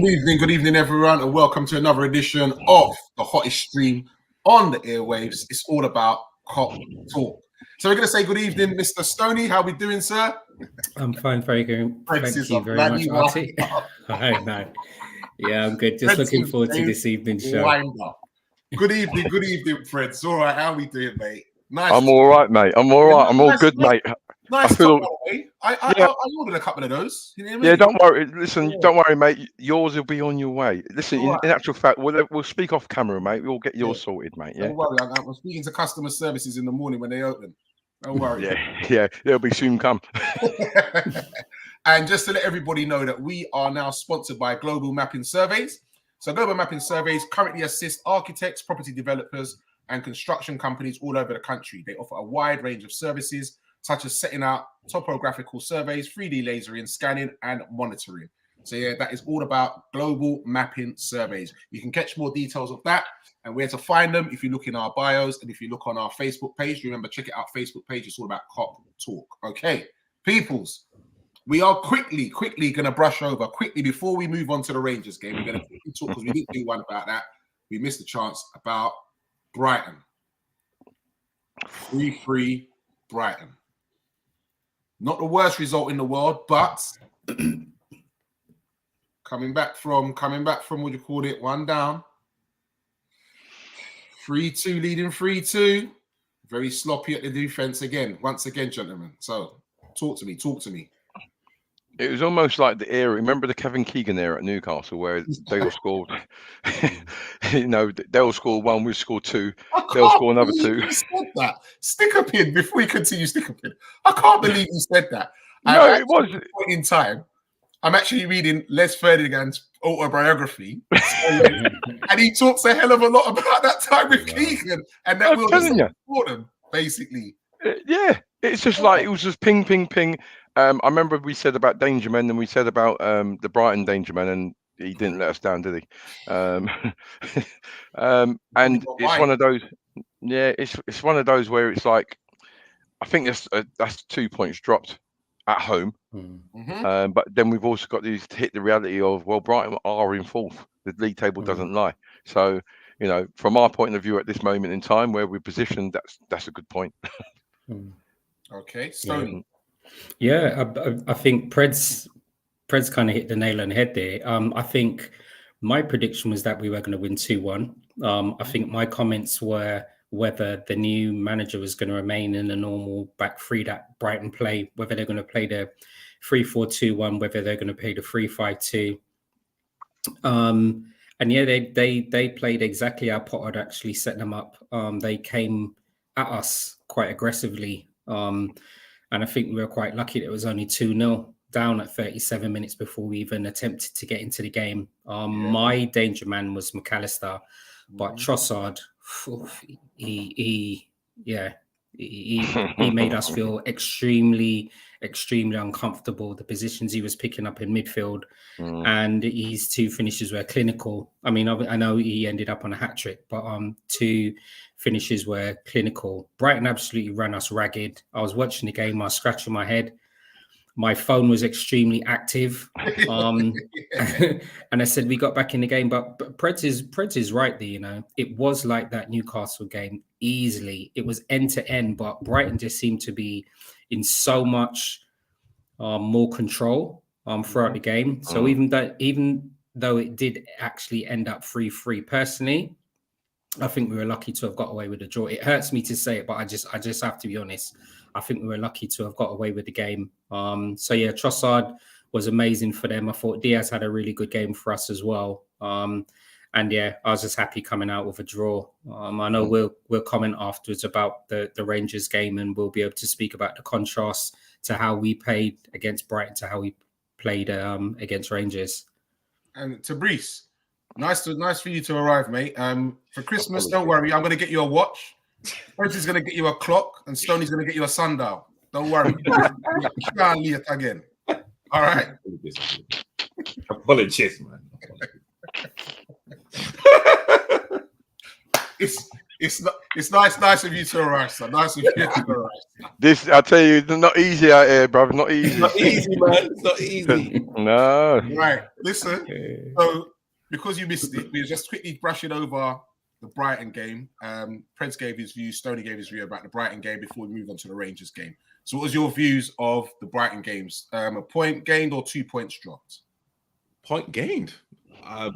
Good evening, everyone, and welcome to another edition of the hottest stream on the airwaves. It's all about Cop Talk. So we're going to say good evening, Mr. Stoney. How we doing, sir? I'm fine, very good. Thank you very much, Artie. Hi, no. Yeah, I'm good. Just looking forward to this evening's show. Good evening, Fred. All right, how we doing, mate? Nice. I'm all right, mate. I'm all right. I'm all good, mate. Nice. I ordered a couple of those. You know what I mean? Yeah, don't worry. Listen, don't worry, mate. Yours will be on your way. Listen, in actual fact, we'll speak off camera, mate. We'll get yours sorted, mate. Yeah. Don't worry. I'm speaking to customer services in the morning when they open. Don't worry. Yeah. They'll be soon come. And just to let everybody know that we are now sponsored by Global Mapping Surveys. So Global Mapping Surveys currently assist architects, property developers, and construction companies all over the country. They offer a wide range of services, such as setting out topographical surveys, 3D lasering, scanning, and monitoring. So yeah, that is all about Global Mapping Surveys. You can catch more details of that and where to find them if you look in our bios and if you look on our Facebook page. Remember, check it out, Facebook page. It's all about Cop Talk. Okay, peoples, we are quickly going to brush over, before we move on to the Rangers game. We're going to quickly talk, because we didn't do one about that. We missed the chance about Brighton. 3-3 Brighton. Not the worst result in the world, but coming back from what do you call it? One down. 3-2 leading 3-2. Very sloppy at the defense again. Once again, gentlemen. So talk to me. It was almost like the era. Remember the Kevin Keegan era at Newcastle, where Dale scored. Dale scored one, we scored two. Dale scored another two. You said that. Stick a pin before we continue. Stick a pin. I can't believe you said that. No, it was. Point in time, I'm actually reading Les Ferdinand's autobiography, and he talks a hell of a lot about that time with Keegan, and that will support him, basically. Yeah, it's just like it was just ping, ping, ping. I remember we said about Danger Men, and we said about the Brighton Danger Men, and he didn't let us down, did he? And it's one of those. Yeah, it's one of those where it's like, I think that's 2 points dropped at home. Mm-hmm. But then we've also got to hit the reality of, well, Brighton are in fourth. The league table doesn't lie. So, from our point of view at this moment in time where we're positioned, that's a good point. Okay, Stoney. Yeah, I think Pred's kind of hit the nail on the head there. I think my prediction was that we were going to win 2-1. I think my comments were whether the new manager was going to remain in the normal back three that Brighton play, whether they're going to play the 3-4-2-1, whether they're going to play the 3-5-2. And yeah, they played exactly how Potter had actually set them up. They came at us quite aggressively. And I think we were quite lucky that it was only 2-0 down at 37 minutes before we even attempted to get into the game. My danger man was McAllister, but Trossard, he made us feel extremely uncomfortable. The positions he was picking up in midfield, and his two finishes were clinical. I mean, I know he ended up on a hat trick, but two finishes were clinical. Brighton absolutely ran us ragged. I was watching the game, I was scratching my head. My phone was extremely active. And I said, we got back in the game, but Preds is right there, It was like that Newcastle game easily. It was end to end, but Brighton just seemed to be in so much more control throughout the game. So even though it did actually end up 3-3, personally, I think we were lucky to have got away with a draw. It hurts me to say it, but I just have to be honest. I think we were lucky to have got away with the game. So yeah, Trossard was amazing for them. I thought Diaz had a really good game for us as well. And yeah, I was just happy coming out with a draw. I know we'll comment afterwards about the Rangers game, and we'll be able to speak about the contrast to how we played against Brighton to how we played against Rangers. And to Brees, nice for you to arrive, mate. For Christmas, don't worry, I'm going to get you a watch. Coach going to get you a clock, and Stoney's going to get you a sundial. Don't worry. Again. All right. Apologies, man. It's nice of you to arrive, sir. Nice of you to arrive. This, I tell you, it's not easy out here, brother. Not easy. It's not easy, man. It's not easy. No. Right. Listen. So because you missed it, we're just quickly brushing over the Brighton game. Trent gave his views, Stoney gave his view about the Brighton game before we move on to the Rangers game. So what was your views of the Brighton games? A point gained or 2 points dropped? Point gained. I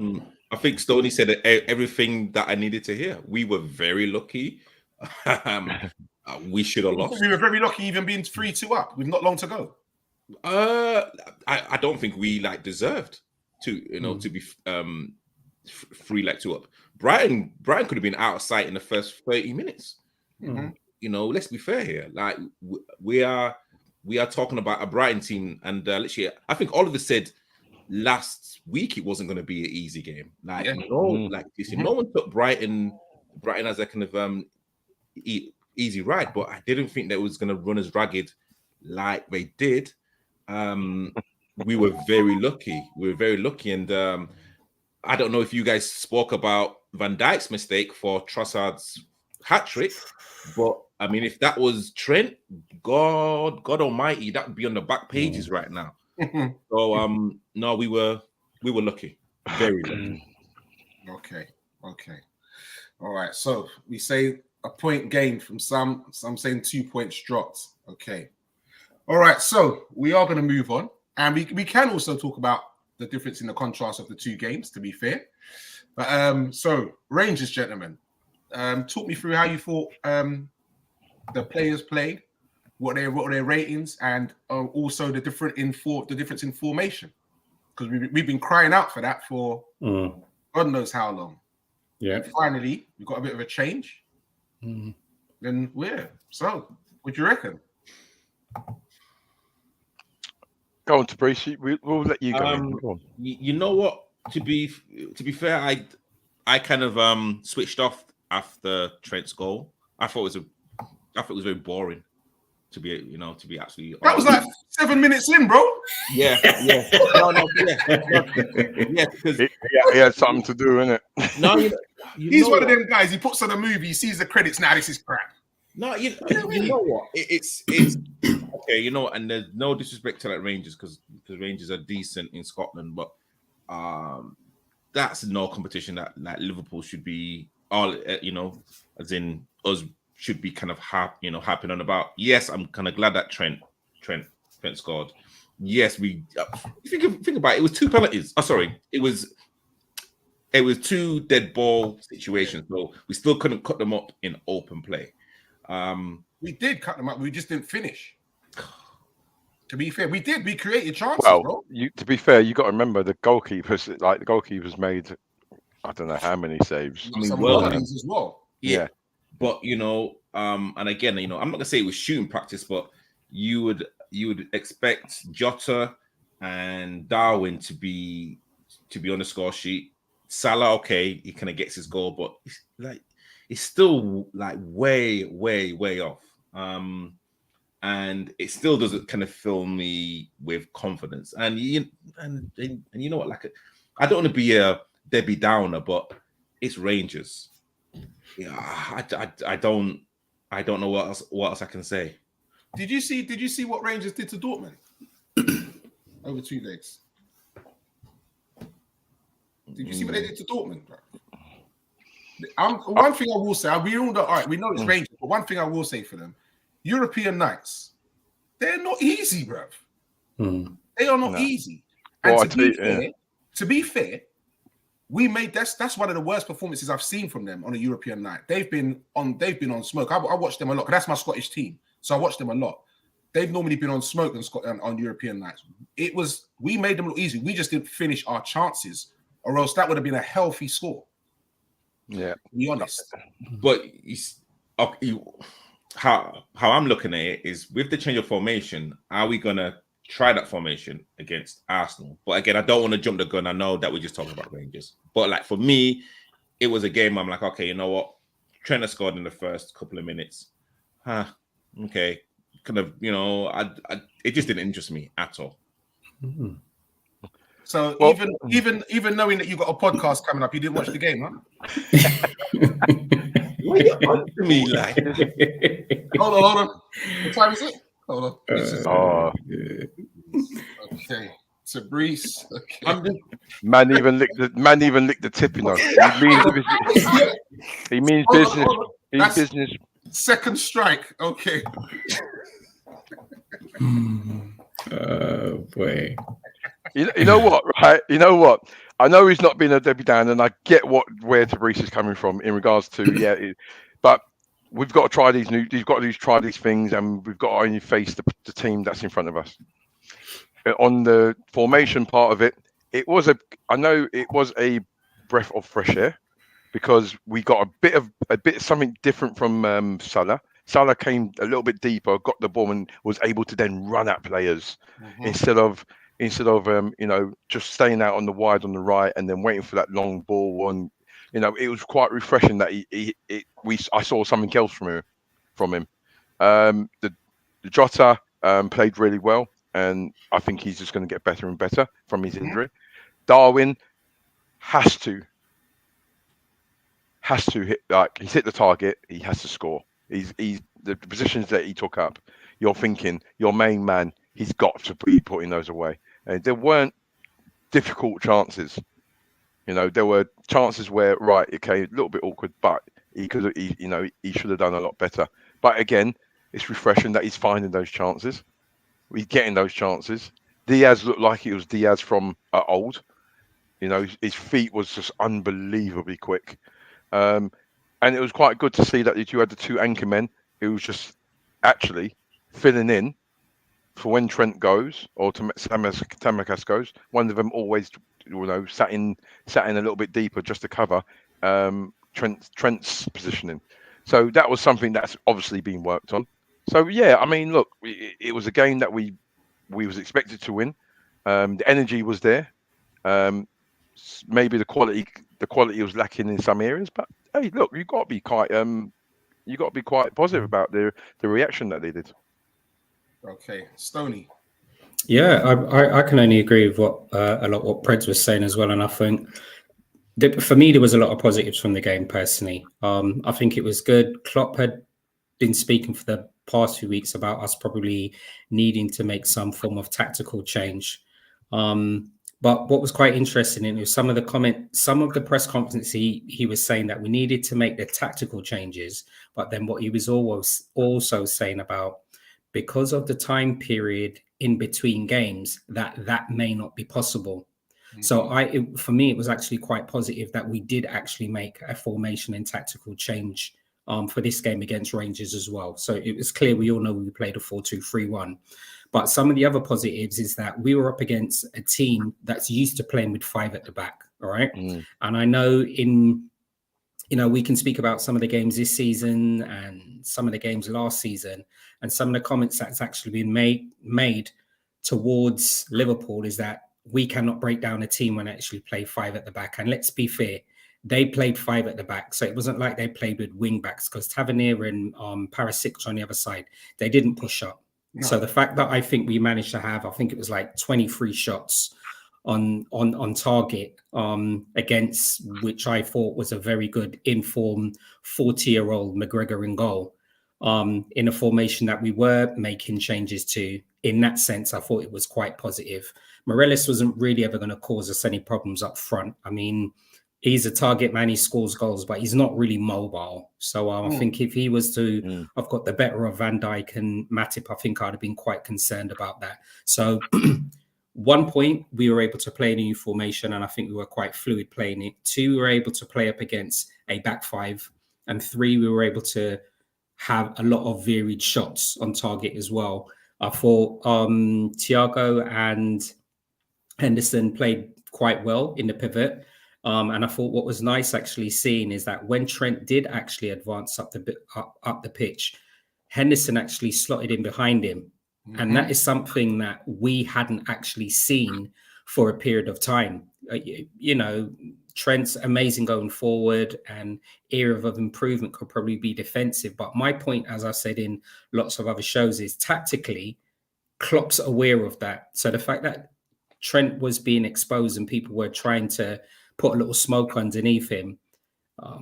think Stoney said everything that I needed to hear. We were very lucky. We should have lost. We were very lucky even being 3-2 up with not long to go. I don't think we deserved to, to be 3-2 up. Brighton could have been out of sight in the first 30 minutes. Let's be fair here. Like we are talking about a Brighton team, and literally, I think Oliver said last week it wasn't going to be an easy game. No one took Brighton as a kind of easy ride, but I didn't think that it was going to run as ragged like they did. We were very lucky. And I don't know if you guys spoke about Van Dijk's mistake for Trossard's hat trick, but I mean, if that was Trent, God Almighty, that would be on the back pages right now. So no, we were lucky, very lucky. Okay. All right. So we say a point gained from some saying 2 points dropped. Okay. All right. So we are going to move on, and we can also talk about the difference in the contrast of the two games, to be fair. But so Rangers, gentlemen, talk me through how you thought the players played, what were their ratings, and also the difference in formation, because we've been crying out for that for God knows how long. Yeah. And finally, we got a bit of a change. Then so what do you reckon? Go on, Scoresheet. We'll let you go. Go on. You know what? To be fair, I kind of switched off after Trent's goal. I thought it was very boring. To be actually. That was like 7 minutes in, bro. Yeah. Because he had something to do, innit? No, he's one of them guys. He puts on a movie, he sees the credits. Now this is crap. No, you know what? It's okay. And there's no disrespect to Rangers because Rangers are decent in Scotland, but that's no competition that Liverpool should be all. As in us should be kind of happy on about. Yes, I'm kind of glad that Trent scored. Yes, we. If you think about it, it was 2 penalties. Oh, sorry, it was 2 dead ball situations. So we still couldn't cut them up in open play. We did cut them up. We just didn't finish. To be fair, we did. We created chances. Well, bro. to be fair, you got to remember the goalkeepers made I don't know how many saves. I mean, as well. Yeah. But and again, I'm not gonna say it was shooting practice, but you would expect Jota and Darwin to be on the score sheet. Salah, okay, he kind of gets his goal, but it's still way off. And it still doesn't kind of fill me with confidence. And you know what? I don't want to be a Debbie Downer, but it's Rangers. Yeah, I don't know what else I can say. Did you see what Rangers did to Dortmund over 2 days? Did you see what they did to Dortmund, bro? One thing I will say, we all know. All right, we know it's Rangers, but one thing I will say for them, European nights, they're not easy, bro. They are not easy. And to be fair, we made that's one of the worst performances I've seen from them on a European night. They've been on smoke. I watched them a lot because that's my Scottish team, so I watched them a lot. They've normally been on smoke on European nights. We made them look easy. We just didn't finish our chances, or else that would have been a healthy score. Yeah, to be honest. But how I'm looking at it is with the change of formation, are we gonna try that formation against Arsenal? But again, I don't want to jump the gun. I know that we're just talking about Rangers, but for me, it was a game I'm like, okay, you know what? Trent has scored in the first couple of minutes. Okay, kind of, it just didn't interest me at all. So even knowing that you got a podcast coming up, you didn't watch the game, huh? What are you on to me like? Hold on. What time is it? Hold on. This is okay. Fabrice. Okay. I'm just Man even licked the tip, you know. He means Hold on, business. hold on. He's That's- business. Second strike. Okay. Oh boy. You know what, right? You know what? I know he's not been a Debbie Down, and I get where Fabrice is coming from in regards to but we've got to try these try these things, and we've got to only face the team that's in front of us. On the formation part of it, I know it was a breath of fresh air because we got a bit something different from Salah. Salah came a little bit deeper, got the ball, and was able to then run at players instead of just staying out on the wide on the right and then waiting for that long ball. And it was quite refreshing that I saw something else from him. The Jota played really well, and I think he's just going to get better and better from his injury. Darwin has to hit, like, he's hit the target. He has to score. He's the positions that he took up. You're thinking your main man. He's got to be putting those away. And there weren't difficult chances. There were chances where a little bit awkward, but he should have done a lot better. But again, it's refreshing that he's finding those chances. He's getting those chances. Diaz looked like he was Diaz from old. His feet was just unbelievably quick. And it was quite good to see that you had the two anchor men who was just actually filling in for when Trent goes or Tamakas goes. One of them always, sat in a little bit deeper just to cover Trent's positioning. So that was something that's obviously been worked on. So yeah, I mean, look, it was a game that we was expected to win. The energy was there. Maybe the quality was lacking in some areas, but hey, look, you've got to be quite positive about the reaction that they did. Okay, Stoney. Yeah, I can only agree with what Preds was saying as well, and I think that for me there was a lot of positives from the game personally. I think it was good. Klopp had been speaking for the past few weeks about us probably needing to make some form of tactical change. But what was quite interesting in was some of the press conference, he was saying that we needed to make the tactical changes, but then what he was also saying about, because of the time period in between games, that may not be possible. So for me, it was actually quite positive that we did actually make a formation and tactical change for this game against Rangers as well. So it was clear, we all know we played a 4-2-3-1. But some of the other positives is that we were up against a team that's used to playing with 5 at the back. All right. And I know we can speak about some of the games this season and some of the games last season, and some of the comments that's actually been made towards Liverpool is that we cannot break down a team when they actually play 5 at the back. And let's be fair, they played 5 at the back. So it wasn't like they played with wing backs, because Tavernier and Parasic on the other side, they didn't push up. No. So the fact that I think we managed to have, I think it was like 23 shots on target against, which I thought was a very good informed 40-year-old McGregor in goal, in a formation that we were making changes to. In that sense, I thought it was quite positive. Morelos wasn't really ever going to cause us any problems up front. I mean, he's a target man, he scores goals, but he's not really mobile. So I think if he was to have got the better of Van Dijk and Matip, I think I'd have been quite concerned about that. So 1 point, we were able to play a new formation, and I think we were quite fluid playing it. 2, we were able to play up against a back 5. And 3, we were able to have a lot of varied shots on target as well. I thought Thiago and Henderson played quite well in the pivot. And I thought what was nice actually seeing is that when Trent did actually advance up the pitch, Henderson actually slotted in behind him. And that is something that we hadn't actually seen for a period of time. Trent's amazing going forward, and area of improvement could probably be defensive. But my point, as I said in lots of other shows, is tactically, Klopp's aware of that. So the fact that Trent was being exposed and people were trying to put a little smoke underneath him,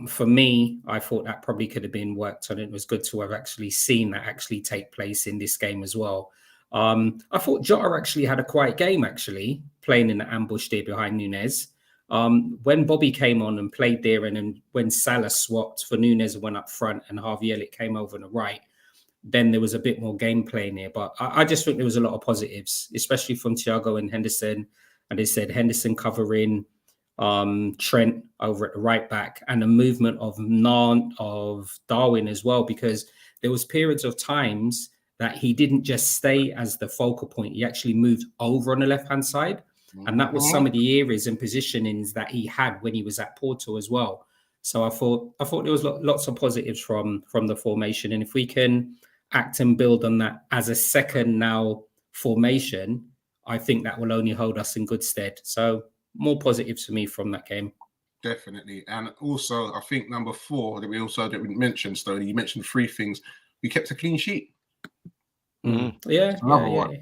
For me, I thought that probably could have been worked on. It was good to have actually seen that actually take place in this game as well. I thought Jota actually had a quiet game, actually, playing in the ambush there behind Nunez. When Bobby came on and played there, and then when Salah swapped for Nunez and went up front and Harvey Elliott came over on the right, then there was a bit more gameplay in there. But I just think there was a lot of positives, especially from Thiago and Henderson. And they said Henderson covering Trent over at the right back, and the movement of Darwin as well, because there was periods of times that he didn't just stay as the focal point. He actually moved over on the left-hand side. And that was some of the areas and positionings that he had when he was at Porto as well. So I thought there was lots of positives from the formation. And if we can act and build on that as a second now formation, I think that will only hold us in good stead. So more positives for me from that game. Definitely. And also, I think number 4 that we mentioned, Stoney, you mentioned 3 things. We kept a clean sheet. Yeah. Oh,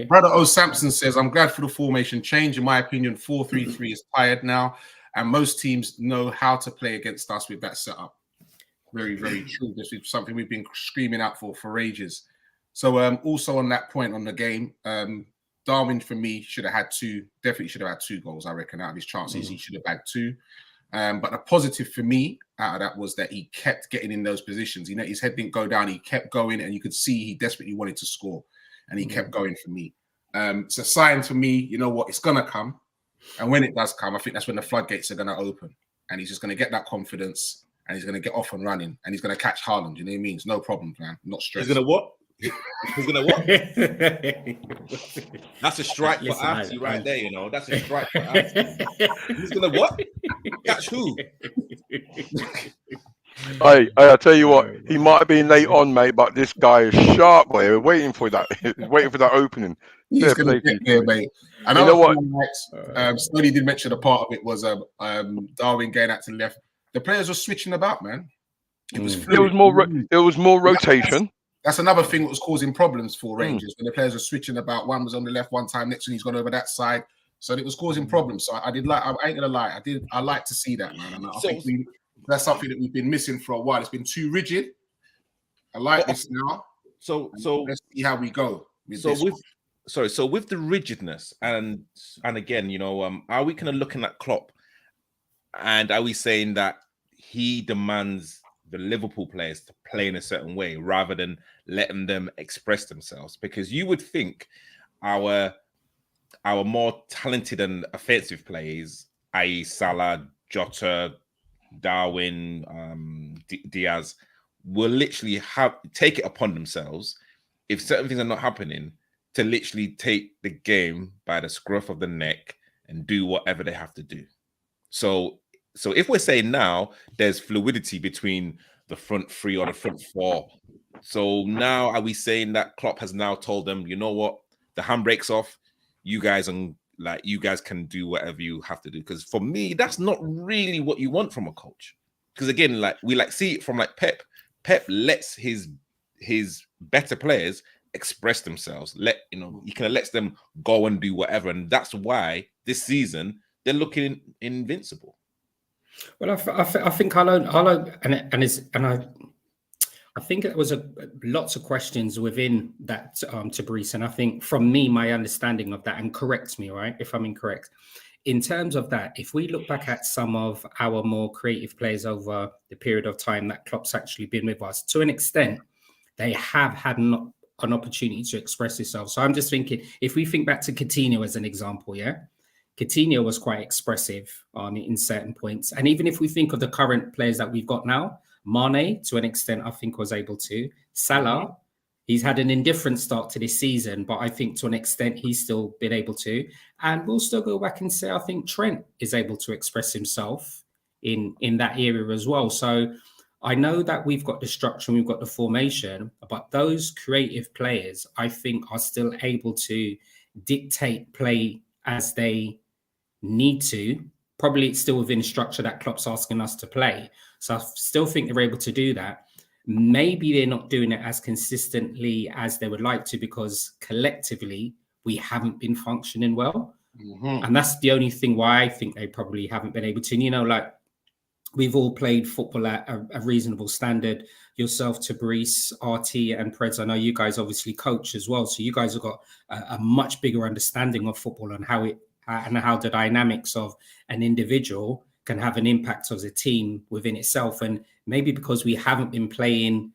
Brother O. Sampson says, I'm glad for the formation change. In my opinion, 4-3-3 is tired now, and most teams know how to play against us with that setup. Very, very true. This is something we've been screaming out for ages. So also on that point on the game, Darwin for me definitely should have had 2 goals. I reckon out of his chances, he should have had 2. But the positive for me out of that was that he kept getting in those positions. You know, his head didn't go down. He kept going, and you could see he desperately wanted to score, and he kept going for me. It's a sign for me, you know what, it's going to come. And when it does come, I think that's when the floodgates are going to open, and he's just going to get that confidence, and he's going to get off and running, and he's going to catch Haaland. You know what I mean? It's no problem, man. Not stressed. He's going to what? He's gonna what? That's a strike for Arty right there, you know. That's a strike for Arty. He's gonna what? Catch who? Hey, I tell you what, he might have been late on, mate, but this guy is sharp, boy. We're waiting for that. Waiting for that opening. He's gonna get there, mate. And you know what? Stoney did mention a part of it was Darwin going out to the left. The players were switching about, man. It was there was more rotation. That's another thing that was causing problems for Rangers when the players were switching about. One was on the left one time, next one he's gone over that side. So it was causing problems. So I ain't gonna lie, I like to see that, man. And I think that's something that we've been missing for a while. It's been too rigid. I like this now. So let's see how we go. With the rigidness and again, you know, are we kind of looking at Klopp, and are we saying that he demands the Liverpool players to play in a certain way rather than letting them express themselves? Because you would think our more talented and offensive players, i.e. Salah, Jota, Darwin, Diaz, will literally take it upon themselves, if certain things are not happening, to literally take the game by the scruff of the neck and do whatever they have to do. So if we're saying now there's fluidity between the front 3 or the front 4, so now are we saying that Klopp has now told them, you know what, the handbrake's off, you guys can do whatever you have to do? Because for me, that's not really what you want from a coach. Because again, we see it from Pep. Pep lets his better players express themselves. He kind of lets them go and do whatever, and that's why this season they're looking invincible. Well, I think I think there was lots of questions within that to Brees, and I think from me, my understanding of that, and correct me, right, if I'm incorrect, in terms of that, if we look back at some of our more creative players over the period of time that Klopp's actually been with us, to an extent, they have had an opportunity to express themselves. So I'm just thinking, if we think back to Coutinho as an example, yeah. Coutinho was quite expressive in certain points. And even if we think of the current players that we've got now, Mane, to an extent, I think was able to. Salah, he's had an indifferent start to this season, but I think to an extent, he's still been able to. And we'll still go back and say, I think Trent is able to express himself in that area as well. So I know that we've got the structure, we've got the formation, but those creative players, I think, are still able to dictate play as they need to. Probably it's still within structure that Klopp's asking us to play. So I still think they're able to do that. Maybe they're not doing it as consistently as they would like to, because collectively we haven't been functioning well. And that's the only thing why I think they probably haven't been able to. And, we've all played football at a reasonable standard. Yourself, Tabrice, RT, and Preds. I know you guys obviously coach as well, so you guys have got a much bigger understanding of football and how the dynamics of an individual can have an impact as a team within itself. And maybe because we haven't been playing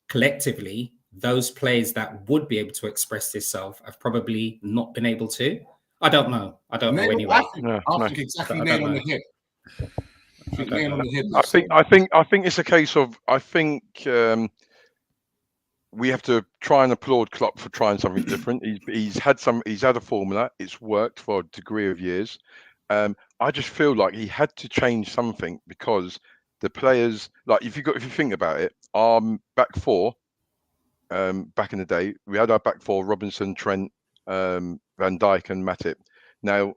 collectively, those players that would be able to express themselves have probably not been able to. I don't know anyway. I think exactly nail on the head. I think it's a case of we have to try and applaud Klopp for trying something different. He's had a formula. It's worked for a degree of years. I just feel like he had to change something because the players, like if you think about it, our back four, back in the day, we had our back four: Robinson, Trent, Van Dijk, and Matip. Now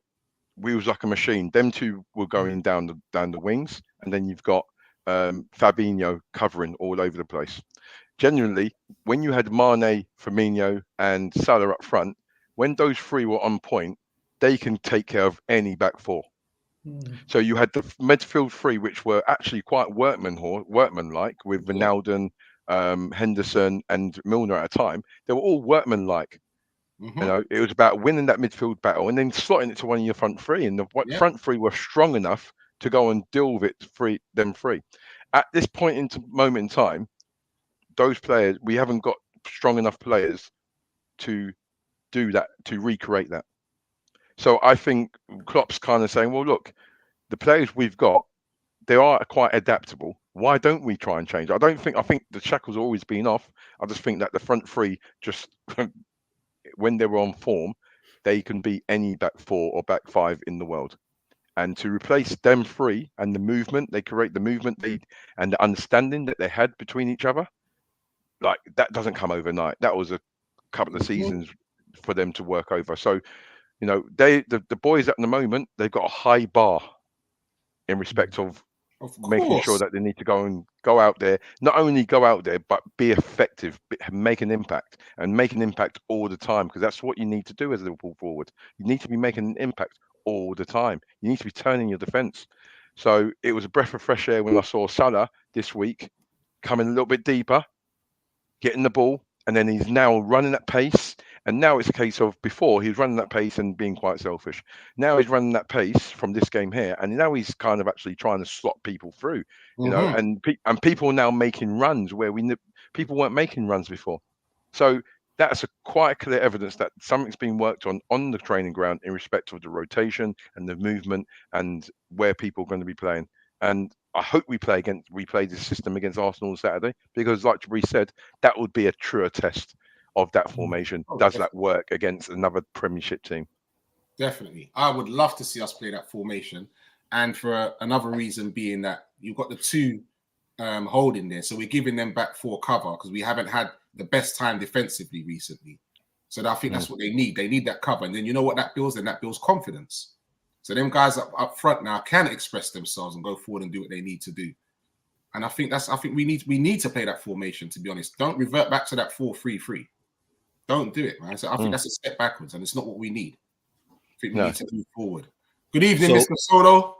we was like a machine. Them two were going down the wings, and then you've got Fabinho covering all over the place. Generally, when you had Mane, Firmino, and Salah up front, when those three were on point, they can take care of any back four. So you had the midfield three, which were actually quite workmanlike, with Ronaldo, Henderson, and Milner at a time. They were all workmanlike. You know, it was about winning that midfield battle and then slotting it to one of your front three. And the front three were strong enough to go and deal with them three. At this moment in time, those players, we haven't got strong enough players to do that, to recreate that. So I think Klopp's kind of saying, well, look, the players we've got, they are quite adaptable. Why don't we try and change? I think the shackles have always been off. I just think that the front three, just when they were on form, they can beat any back four or back five in the world. And to replace them three and the movement, they create the movement and the understanding that they had between each other, like that doesn't come overnight. That was a couple of seasons for them to work over. So, you know, the boys at the moment, they've got a high bar in respect of making sure that they need to go out there, not only go out there, but be effective, make an impact all the time, because that's what you need to do as a Liverpool forward. You need to be making an impact all the time. You need to be turning your defence. So it was a breath of fresh air when I saw Salah this week coming a little bit deeper, getting the ball, and then he's now running at pace. And now it's a case of, before he was running that pace and being quite selfish. Now he's running that pace from this game here, and now he's kind of actually trying to slot people through, you know. And people are now making runs where people weren't making runs before. So that's quite clear evidence that something's been worked on the training ground in respect of the rotation and the movement and where people are going to be playing. And I hope we play this system against Arsenal on Saturday, because, like Tabrice said, that would be a truer test of that formation. Does that work against another Premiership team? Definitely. I would love to see us play that formation. And for another reason being that you've got the two holding there. So we're giving them back four cover because we haven't had the best time defensively recently. So I think that's what they need. They need that cover. And then you know what that builds? Then that builds confidence. So them guys up front now can express themselves and go forward and do what they need to do. And I think we need to play that formation, to be honest. Don't revert back to that 4-3-3. Don't do it, man. So I think that's a step backwards, and it's not what we need. I think we need to move forward. Good evening, Mr. Soto.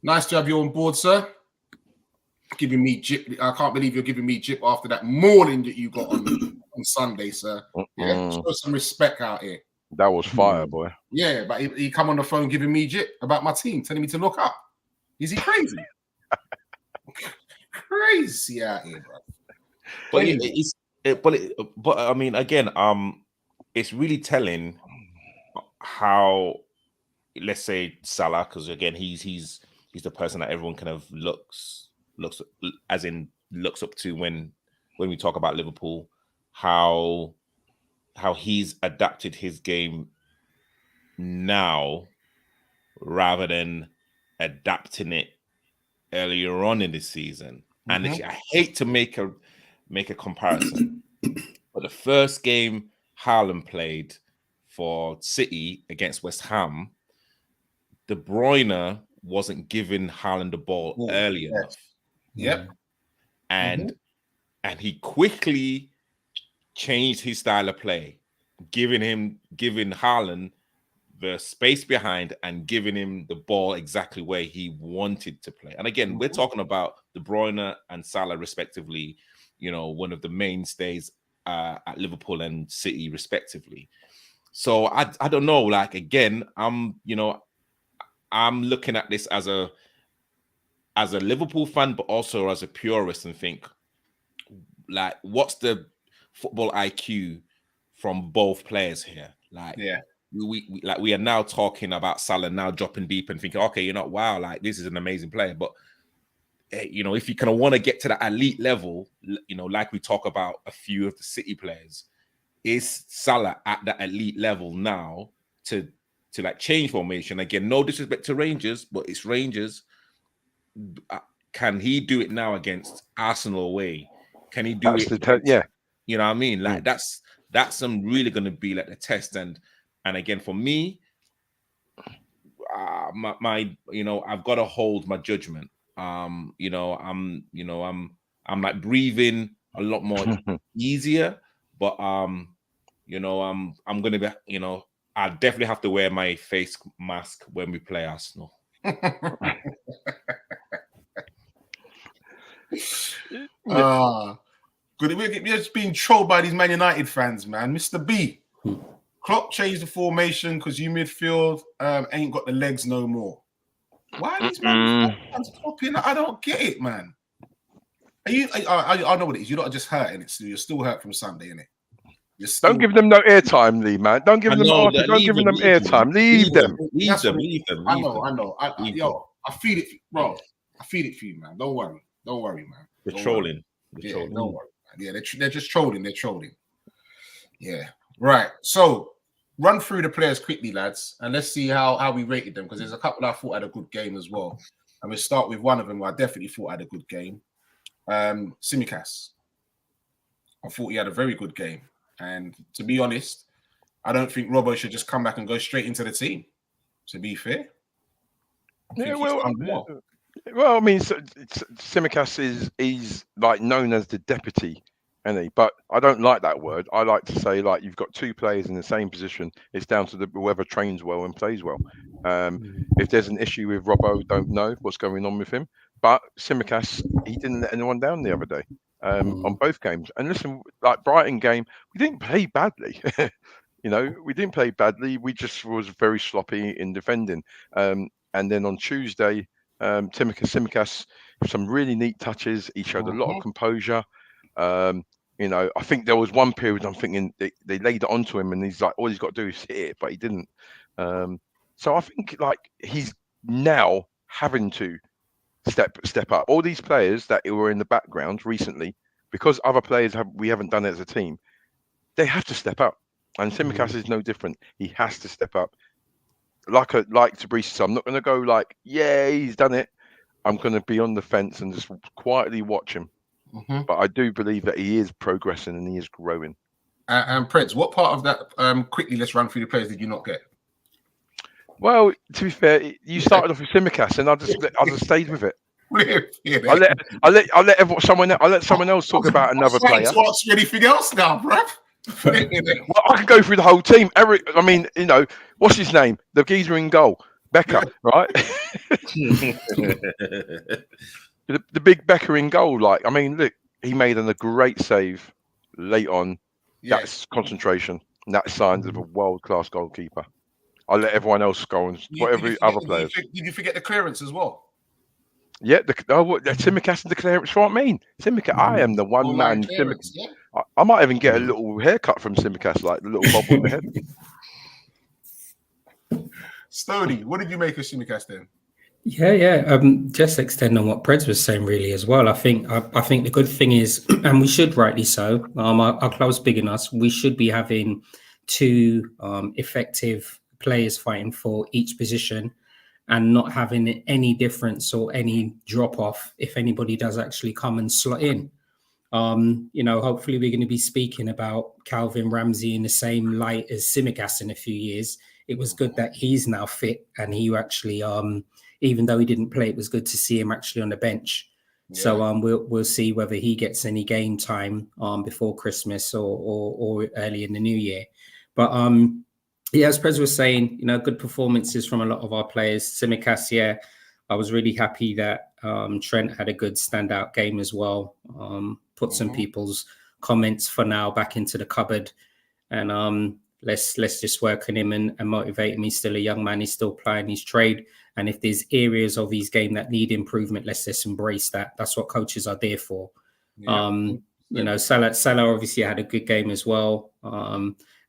Nice to have you on board, sir. Giving me jip. I can't believe you're giving me jip after that morning that you got on Sunday, sir. Yeah, show some respect out here. That was fire, boy. Yeah, but he come on the phone giving me jip about my team, telling me to look up. Is he crazy? Crazy out here, bro. But I mean, again, it's really telling how, let's say, Salah, because again, he's the person that everyone kind of looks up to when we talk about Liverpool, how he's adapted his game now rather than adapting it earlier on in the season. And I hate to make a comparison, but the first game Haaland played for City against West Ham, De Bruyne wasn't giving Haaland the ball early enough. Yep. And he quickly changed his style of play, giving Haaland the space behind and giving him the ball exactly where he wanted to play. And again, we're talking about De Bruyne and Salah, respectively, you know, one of the mainstays at Liverpool and City, respectively. So I don't know. Like, again, I'm looking at this as a Liverpool fan, but also as a purist, and think, like, what's the football IQ from both players here? Like, we are now talking about Salah now dropping deep and thinking, okay, wow, like, this is an amazing player. But if you kind of want to get to that elite level, like we talk about a few of the City players, is Salah at that elite level now to like change formation? Again, no disrespect to Rangers, but it's Rangers. Can he do it now against Arsenal away? Can he do it? Yeah. You know what I mean? Like, that's really going to be like the test. And again, for me, I've got to hold my judgment. I'm like breathing a lot more easier, but I'm gonna be, I definitely have to wear my face mask when we play Arsenal. Good. We're just being trolled by these Man United fans, man. Mr. B, Klopp changed the formation because you midfield ain't got the legs no more. Why are these fans flopping? I don't get it, man. I know what it is. You're not just hurting it, so you're still hurt from Sunday, innit? Don't give them no airtime, Lee, man. Don't give them airtime. Leave them. I know. I feed it, bro. I feed it for you, man. Don't worry, man. They're trolling. Don't worry, man. Yeah, they're just trolling. They're trolling. Yeah. Right. So run through the players quickly, lads, and let's see how we rated them, because there's a couple I thought had a good game as well. And we'll start with one of them who I definitely thought had a good game. Tsimikas. I thought he had a very good game. And to be honest, I don't think Robbo should just come back and go straight into the team, to be fair. Well, I mean, Tsimikas is like known as the deputy, isn't he? But I don't like that word. I like to say, like, you've got two players in the same position. It's down to whoever trains well and plays well. If there's an issue with Robbo, don't know what's going on with him. But Tsimikas, he didn't let anyone down the other day on both games. And listen, like Brighton game, we didn't play badly. We didn't play badly. We just was very sloppy in defending. And then on Tuesday, Tsimikas, some really neat touches. He showed a lot of composure. I think there was one period I'm thinking they laid it onto him and he's like, all he's got to do is hit it, but he didn't. So I think, like, he's now having to step up. All these players that were in the background recently, because other players we haven't done it as a team, they have to step up. And Tsimikas is no different. He has to step up. Like Tabrice said, I'm not going to go like, yeah, he's done it. I'm going to be on the fence and just quietly watch him. But I do believe that he is progressing and he is growing. And Prince, what part of that? Quickly, let's run through the players. Did you not get? Well, to be fair, you started off with Tsimikas, and I just stayed with it. I'll let someone else talk about another player. What's anything else now, bruv? Well, I can go through the whole team. Eric, I mean, what's his name? The geezer in goal, Becker, right? the big Becker in goal. Like, I mean, look, he made a great save late on. Yeah. That's concentration. And that's signs of a world-class goalkeeper. I'll let everyone else go and whatever other players. Did you forget the clearance as well? Yeah, the Tsimikas and the clearance. What I mean, Tsimikas, I am the one man. Yeah. I might even get a little haircut from Tsimikas, like the little bob on the head. Stoney, what did you make of Tsimikas then? Yeah. Just extend on what Preds was saying really as well. I think the good thing is, and we should rightly so. Our club's big enough. We should be having two effective players fighting for each position, and not having any difference or any drop off if anybody does actually come and slot in. Hopefully we're going to be speaking about Calvin Ramsey in the same light as Tsimikas in a few years. It was good that he's now fit and he actually, even though he didn't play, it was good to see him actually on the bench. Yeah. So we'll see whether he gets any game time before Christmas or early in the new year. But Yeah, as Prez was saying, good performances from a lot of our players. Tsimikas, yeah, I was really happy that Trent had a good standout game as well. Put some people's comments for now back into the cupboard, and let's just work on him and motivate him. He's still a young man. He's still playing his trade, and if there's areas of his game that need improvement, let's just embrace that. That's what coaches are there for. Yeah. Salah obviously had a good game as well.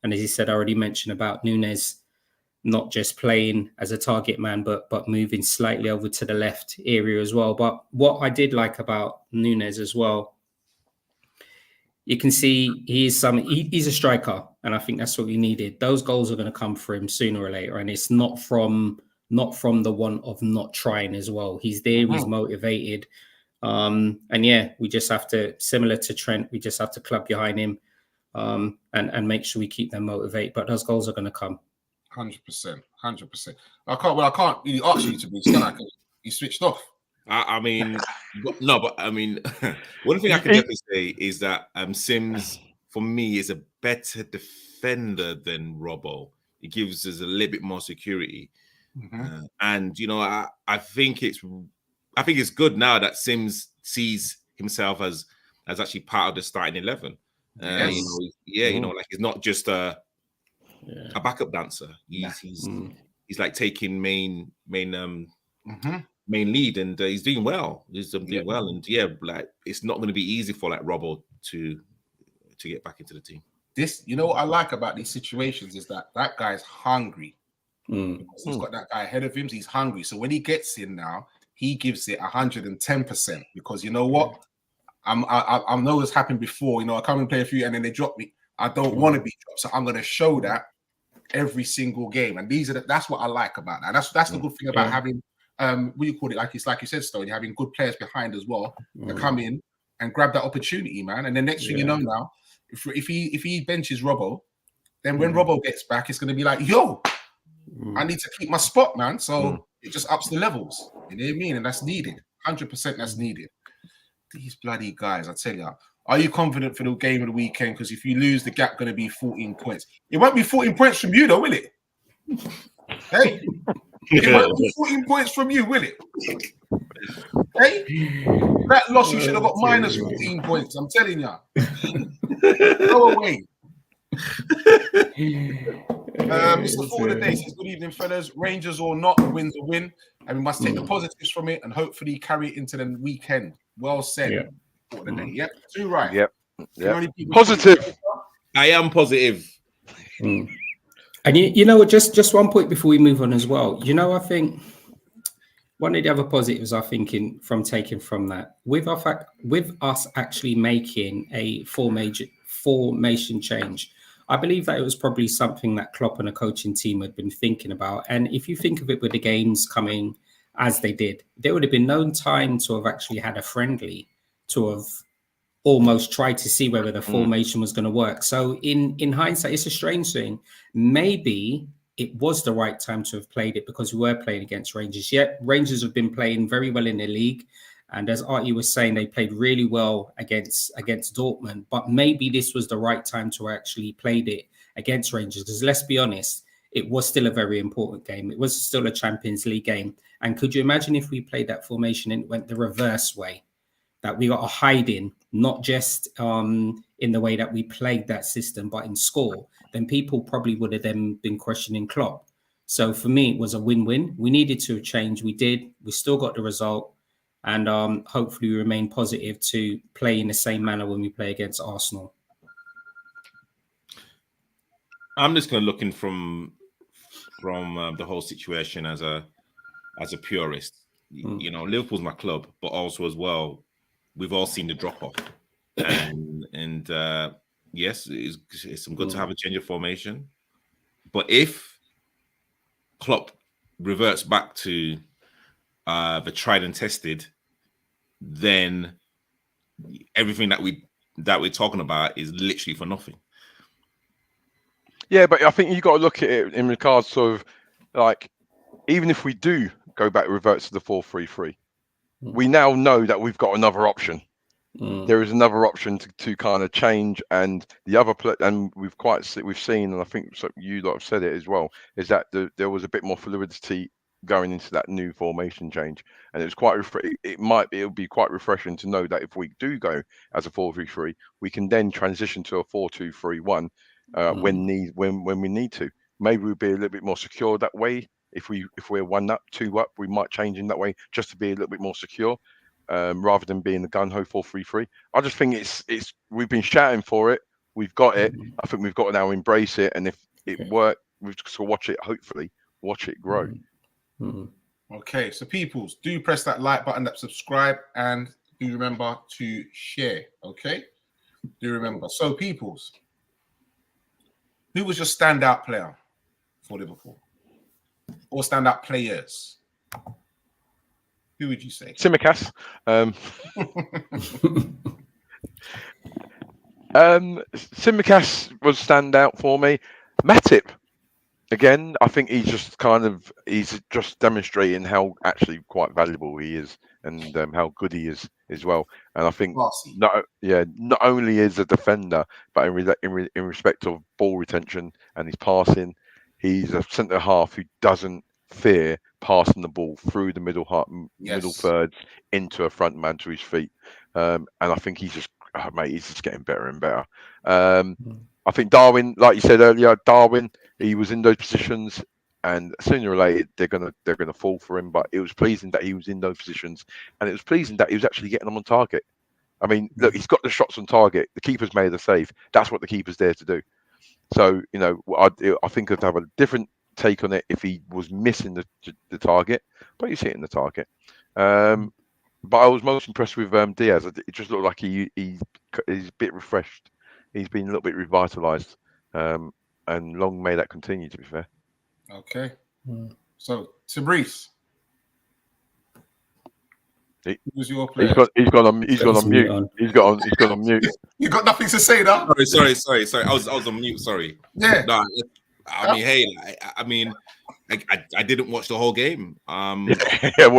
And as you said, I already mentioned about Núñez not just playing as a target man, but moving slightly over to the left area as well. But what I did like about Núñez as well, you can see he's a striker, and I think that's what we needed. Those goals are going to come for him sooner or later, and it's not from the one of not trying as well. He's there, he's motivated. And yeah, we just have to, similar to Trent, we just have to club behind him. And make sure we keep them motivated. But those goals are going to come. 100%. I can't really ask you to be because you switched off. I mean, one thing I can definitely say is that Sims, for me, is a better defender than Robbo. It gives us a little bit more security, and I think it's good now that Sims sees himself as actually part of the starting 11. Like he's not just a backup dancer. He's like taking main lead, and he's doing well. He's doing well, and like it's not going to be easy for like Robbo to get back into the team. This, what I like about these situations is that guy's hungry. He's got that guy ahead of him. He's hungry, so when he gets in now, he gives it 110% because you know what. I know it's happened before. I come and play a few and then they drop me. I don't want to be dropped, so I'm going to show that every single game. And that's what I like about that. That's the good thing about having what do you call it? Like you said, Stone, having good players behind as well to come in and grab that opportunity, man. And the next thing you know now, if he benches Robbo, then when Robbo gets back, it's going to be like, yo, I need to keep my spot, man. So it just ups the levels. You know what I mean? And that's needed. 100% that's needed. These bloody guys, I tell you. Are you confident for the game of the weekend? Because if you lose, the gap going to be 14 points. It won't be 14 points from you, though, will it? Hey, it won't be 14 points from you, will it? Hey, that loss you should have got minus 14 points. I'm telling you. Go away. Mr. Forward of the Day says, good evening, fellas. Rangers or not, a win's a win. And we must take the positives from it and hopefully carry it into the weekend. Well said. Yep. Too right. Yep. Positive. I am positive. And you know what? Just one point before we move on as well. I think one of the other positives I'm thinking from taking from that with us actually making a formation change. I believe that it was probably something that Klopp and the coaching team had been thinking about. And if you think of it with the games coming as they did, there would have been no time to have actually had a friendly, to have almost tried to see whether the formation was going to work. So in hindsight, it's a strange thing. Maybe it was the right time to have played it because we were playing against Rangers. Yet Rangers have been playing very well in the league. And as Artie was saying, they played really well against Dortmund. But maybe this was the right time to actually play it against Rangers. Because let's be honest, it was still a very important game. It was still a Champions League game. And could you imagine if we played that formation and it went the reverse way? That we got a hide-in, not just in the way that we played that system, but in score, then people probably would have then been questioning Klopp. So for me, it was a win-win. We needed to change. We did. We still got the result. And hopefully we remain positive to play in the same manner when we play against Arsenal. I'm just going to look in from the whole situation as a purist. Liverpool's my club, but also as well, we've all seen the drop off, and yes, it's some good to have a change of formation, but if Klopp reverts back to the tried and tested, then everything that we're talking about is literally for nothing. Yeah, but I think you got to look at it in regards to like, even if we do go back revert to the 4-3-3, we now know that we've got another option. there is another option to kind of change. And the other and we've seen, and I think you lot have said it as well, is that there was a bit more fluidity going into that new formation change, and it was quite it'll be quite refreshing to know that if we do go as a 4-3-3, we can then transition to a 4-2-3-1 when we need to. Maybe we'll be a little bit more secure that way. If we're 1 up, 2 up, we might change in that way just to be a little bit more secure, rather than being the gun ho 4-3-3. I just think it's we've been shouting for it, we've got it. I think we've got to now embrace it, and if it works, we've just got to watch it grow. Okay, so peoples, do press that like button, that subscribe, and do remember to share. Okay, do remember. So peoples, who was your standout player for Liverpool, or standout players? Who would you say? Tsimikas. Tsimikas was standout for me. Matip. Again, I think he's just demonstrating how actually quite valuable he is, and how good he is as well. And I think not only is a defender, but in respect of ball retention and his passing, he's a centre half who doesn't fear passing the ball through the middle thirds into a front man to his feet. And I think he's just getting better and better. I think Darwin, like you said earlier, he was in those positions, and sooner or later they're gonna fall for him. But it was pleasing that he was in those positions, and it was pleasing that he was actually getting them on target. I mean, look, he's got the shots on target. The keeper's made the save. That's what the keeper's there to do. So, I think I'd have a different take on it if he was missing the target, but you see it in the target. But I was most impressed with Diaz. It just looked like he's a bit refreshed. He's been a little bit revitalised, and long may that continue, to be fair. Okay. So, Tabrice. Who's your player? He's gone on mute. He's gone on mute. You got nothing to say now? Sorry. I was on mute. Sorry. Yeah. No, I mean, hey, I mean, I didn't watch the whole game. Yeah.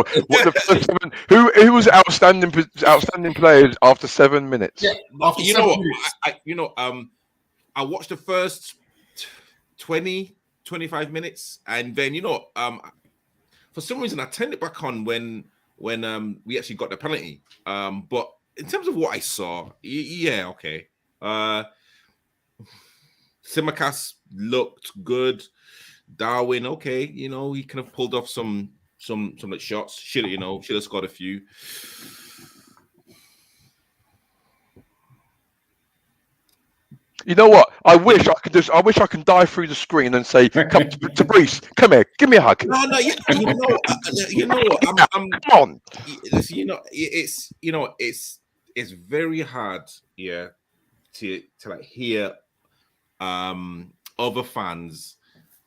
Who was outstanding players after 7 minutes? Yeah. After you 7 know minutes. I watched the first 20, 25 minutes, and then for some reason I turned it back on when we actually got the penalty. But in terms of what I saw, yeah, okay. Tsimikas looked good. Darwin, okay, he kind of pulled off some shots. Should have scored a few. You know what? I wish I can dive through the screen and say, "Come to Bruce, come here, give me a hug." No, you know what? Come on. It's very hard, to like hear other fans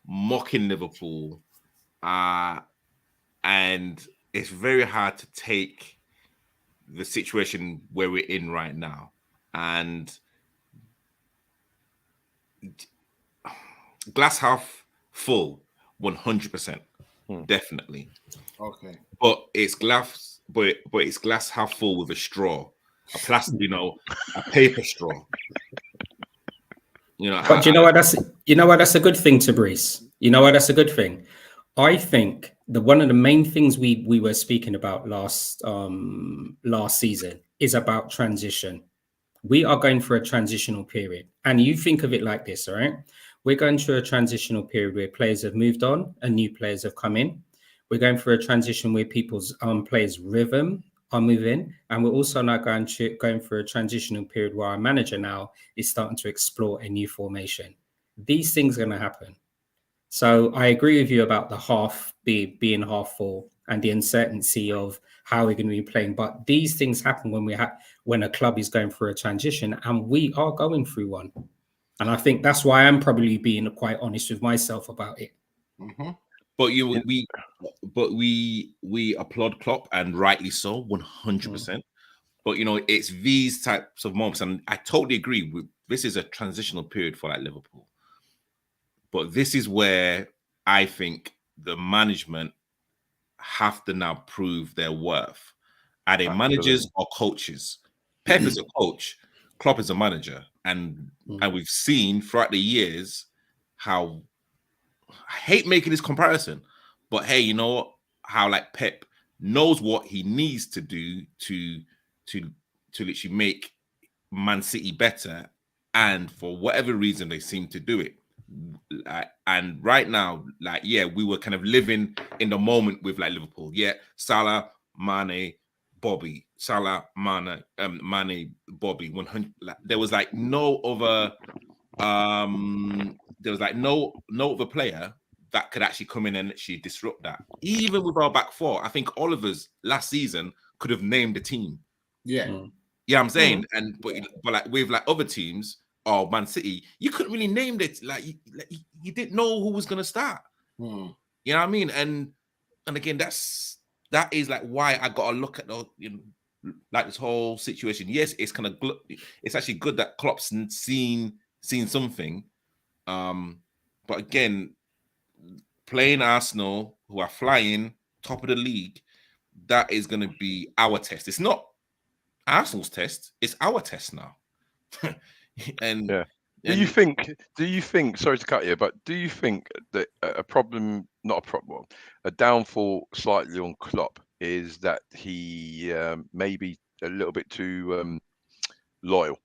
mocking Liverpool, and it's very hard to take the situation where we're in right now, and glass half full, 100%, definitely. Okay. But it's glass half full with a straw, a plastic, a paper straw. But you know what? That's a good thing, Tabrice. You know what? That's a good thing. I think one of the main things we were speaking about last season is about transition. We are going through a transitional period, and you think of it like this, all right? We're going through a transitional period where players have moved on and new players have come in. We're going through a transition where people's players' rhythm are moving, and we're also now going through a transitional period where our manager now is starting to explore a new formation. These things are going to happen. So I agree with you about the half being half full and the uncertainty of how we're going to be playing. But these things happen when a club is going through a transition, and we are going through one. And I think that's why I'm probably being quite honest with myself about it. Mm-hmm. But we applaud Klopp, and rightly so, 100%. But it's these types of moments, and I totally agree. This is a transitional period for Liverpool. But this is where I think the management have to now prove their worth. Are they managers or coaches? Pep is a coach, Klopp is a manager, and we've seen throughout the years how I hate making this comparison, but hey, you know what? How like Pep knows what he needs to do to literally make Man City better, and for whatever reason they seem to do it. And right now, like we were kind of living in the moment with like Liverpool. Salah, Mane, Bobby, Salah, Mane, Bobby. 100. Like, there was like no other. There was like no other player that could actually come in and actually disrupt that. Even with our back four, I think Oliver's last season could have named a team. Yeah. Yeah, I'm saying, but like with like other teams or Man City, you couldn't really name it. Like you didn't know who was gonna start. You know what I mean? And again, that is like why I gotta look at the like this whole situation. Yes, it's kind of it's actually good that Klopp's seen something. But again, playing Arsenal, who are flying top of the league, that is going to be our test. It's not Arsenal's test; it's our test now. And do you think? Sorry to cut you, but do you think that a downfall slightly on Klopp is that he may be a little bit too loyal?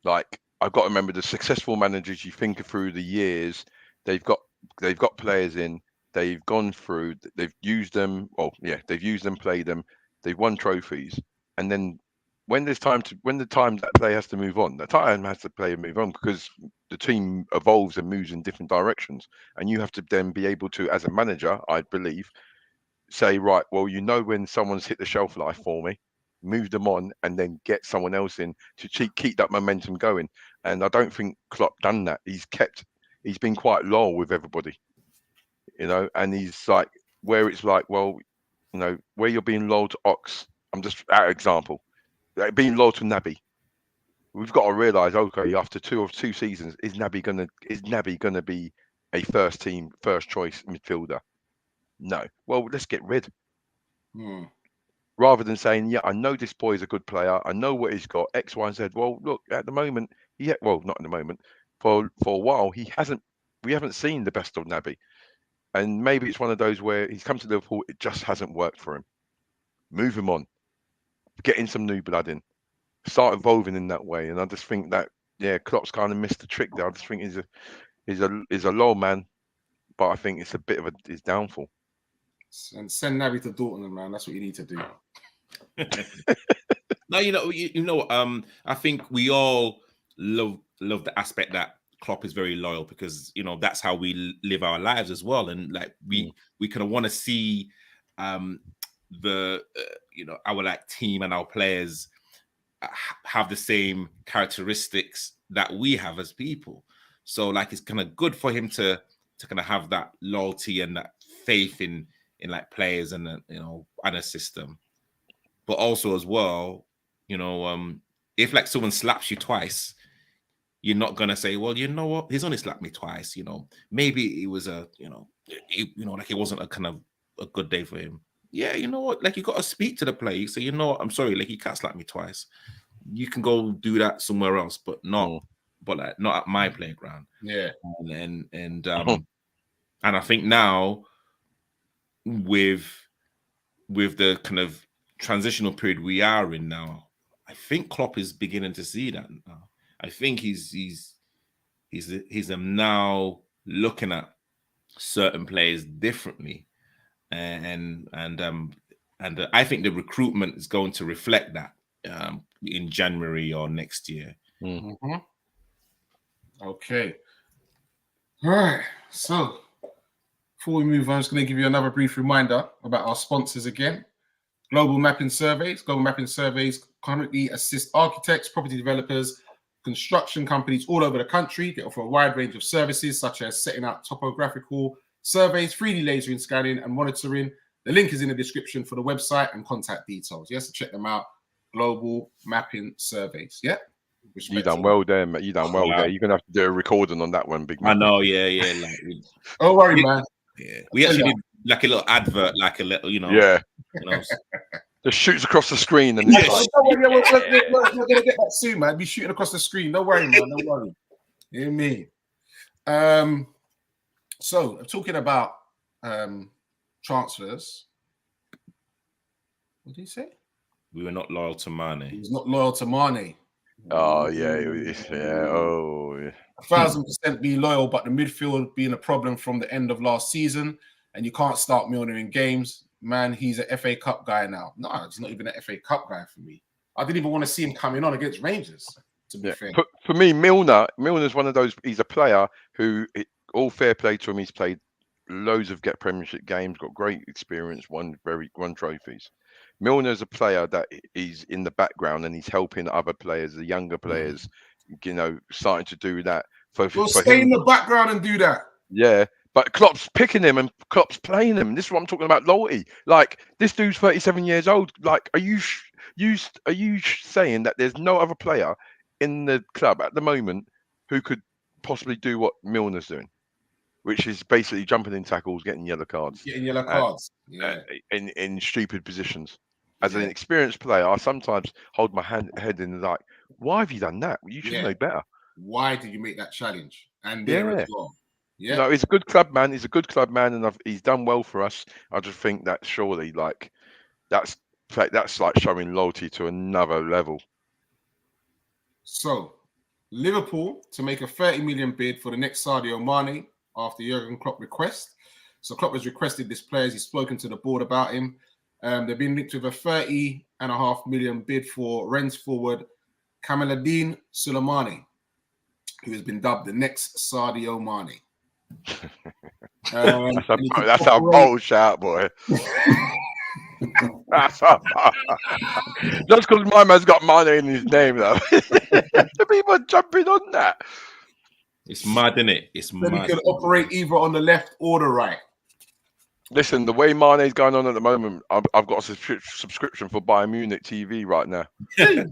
Like, I've got to remember the successful managers you think through the years, they've got players in, they've gone through, they've used them, played them, they've won trophies, and then when the time that player has to move on, because the team evolves and moves in different directions, and you have to then be able to, as a manager, I believe, say, right, well, when someone's hit the shelf life for me, move them on, and then get someone else in to keep that momentum going. And I don't think Klopp done that. He's been quite loyal with everybody, and he's like, where it's like, well, where you're being loyal to Ox, I'm just an example, like being loyal to Naby. We've got to realise, okay, after two seasons, is Naby gonna be a first choice midfielder? No. Well, let's get rid. Rather than saying, I know this boy is a good player, I know what he's got, X, Y, and Z. Well, look, at the moment, not at the moment, for a while, we haven't seen the best of Naby. And maybe it's one of those where he's come to Liverpool, it just hasn't worked for him. Move him on. Get in some new blood in. Start evolving in that way. And I just think that, Klopp's kind of missed the trick there. I just think he's a low man, but I think it's a bit of his downfall. And send Naby to Dortmund, man. That's what you need to do. No, I think we all love the aspect that Klopp is very loyal, because that's how we live our lives as well, and like we kind of want to see our like team and our players have the same characteristics that we have as people. So like it's kind of good for him to kind of have that loyalty and that faith in like players and and a system. But also as well, if like someone slaps you twice, you're not gonna say, well, you know what, he's only slapped me twice. Maybe it was like it wasn't a kind of a good day for him. Yeah, you know what, like you got to speak to the player. You say, I'm sorry, like you can't slap me twice. You can go do that somewhere else, but not at my playground. Yeah, and I think now with the kind of transitional period we are in now, I think Klopp is beginning to see that now. I think he's now looking at certain players differently, and I think the recruitment is going to reflect that in January or next year. Mm-hmm. Okay. All right. So before we move on, I'm just going to give you another brief reminder about our sponsors again. Global Mapping Surveys. Global Mapping Surveys currently assist architects, property developers, construction companies all over the country. They offer a wide range of services such as setting up topographical surveys, 3D lasering scanning and monitoring. The link is in the description for the website and contact details. Yes, so check them out. Global Mapping Surveys. Yeah. You done well there, mate. You done well there. You're gonna have to do a recording on that one, big man. I know, yeah. Like, don't worry, man. Yeah, we actually did like a little advert, like a little, Yeah. Just shoots across the screen and We're going to get that soon, man. Be shooting across the screen. Don't worry, man. Don't worry. You hear me? So, talking about transfers. What did he say? We were not loyal to Mane. He was not loyal to Mane. Oh, yeah. Oh, yeah. 1,000% be loyal, but the midfield being a problem from the end of last season, and you can't start Milner in games. Man, he's an FA Cup guy now. No, he's not even an FA Cup guy for me. I didn't even want to see him coming on against Rangers, to be fair. For me, Milner's one of those, he's a player who, all fair play to him, he's played loads of Premiership games, got great experience, won trophies. Milner's a player that is in the background and he's helping other players, the younger players, starting to do that. For stay in the background and do that. Yeah, but Klopp's picking him and Klopp's playing him. This is what I'm talking about, loyalty. Like, this dude's 37 years old. Like, are you saying that there's no other player in the club at the moment who could possibly do what Milner's doing? Which is basically jumping in tackles, getting yellow cards. In stupid positions. As an experienced player, I sometimes hold my head in like, why have you done that? Well, you should know better. Why did you make that challenge? And there as well. Yeah. He's a good club man. He's a good club man, and he's done well for us. I just think that surely, like, that's like showing loyalty to another level. So, Liverpool to make a 30 million bid for the next Sadio Mane after Jurgen Klopp request. So Klopp has requested this player. He's spoken to the board about him. They've been linked with a 30.5 million bid for Rennes forward Kamaluddin Sulemani, who has been dubbed the next Sadio Mane. That's a bold shout, boy. Just because my man's got Mane in his name, though. The people are jumping on that. It's mad, isn't it? It's mad. He can operate either on the left or the right. Listen, the way Mane's going on at the moment, I've got a subscription for Bayern Munich TV right now. Yeah,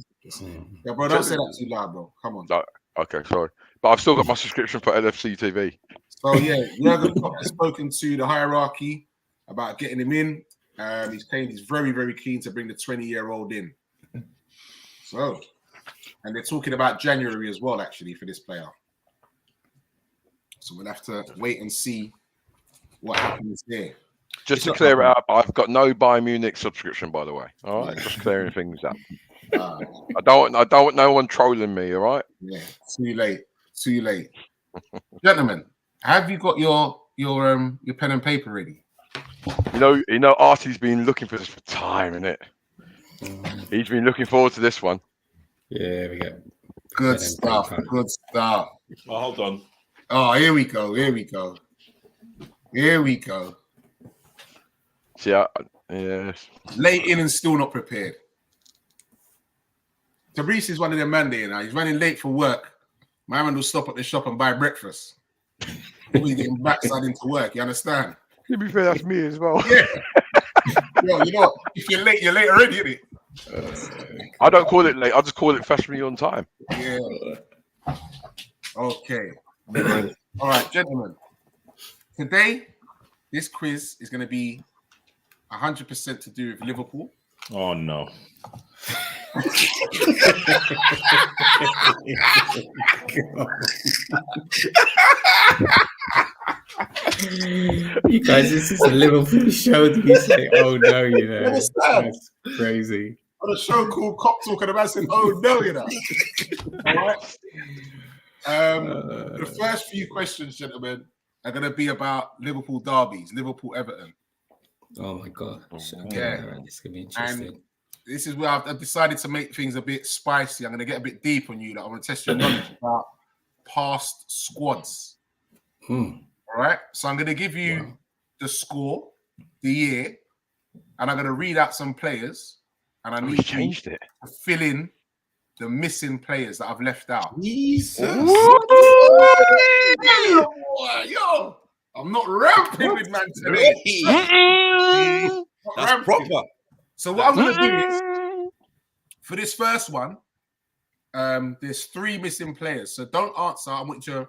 bro, don't say that too loud, bro. Come on. No, okay, sorry. But I've still got my subscription for LFC TV. So, yeah, Jurgen Klopp has spoken to the hierarchy about getting him in. He's saying he's very, very keen to bring the 20-year-old in. So, and they're talking about January as well, actually, for this player. So we'll have to wait and see what happens there. Just to clear it up, I've got no Bayern Munich subscription, by the way. All right, just clearing things up. I don't want no one trolling me. All right. Yeah, too late. Gentlemen, have you got your pen and paper ready? You know, Artie's been looking for this for time, innit? He's been looking forward to this one. Yeah, we go. Good stuff. Oh, hold on. Oh, here we go. Yeah, yes. Late in and still not prepared. Tabrice is one of them man there now. He's running late for work. My man will stop at the shop and buy breakfast. He's getting backside into work. You understand? To be fair, that's me as well. Yeah. Yo, you know what? If you're late already, isn't it? I don't call it late. I just call it fashionably on time. Yeah. Okay. All right, gentlemen. Today, this quiz is going to be 100% to do with Liverpool. Oh, no. You guys, this is a Liverpool show. Do you say, oh no, you know? That's crazy. On a show called Cop Talking about saying, oh no, you know. All right. The first few questions, gentlemen, are going to be about Liverpool derbies, Liverpool-Everton. Oh my God. Yeah. All right, this is going to be interesting. And this is where I've decided to make things a bit spicy. I'm going to get a bit deep on you. Like, I want to test your knowledge about past squads. All right. So I'm going to give you the score, the year, and I'm going to read out some players. And I need you to fill in the missing players that I've left out. Jesus. Yo, I'm not ramping with man today. That's proper. So what I'm going to do is, for this first one, there's 3 missing players. So don't answer. I'm going to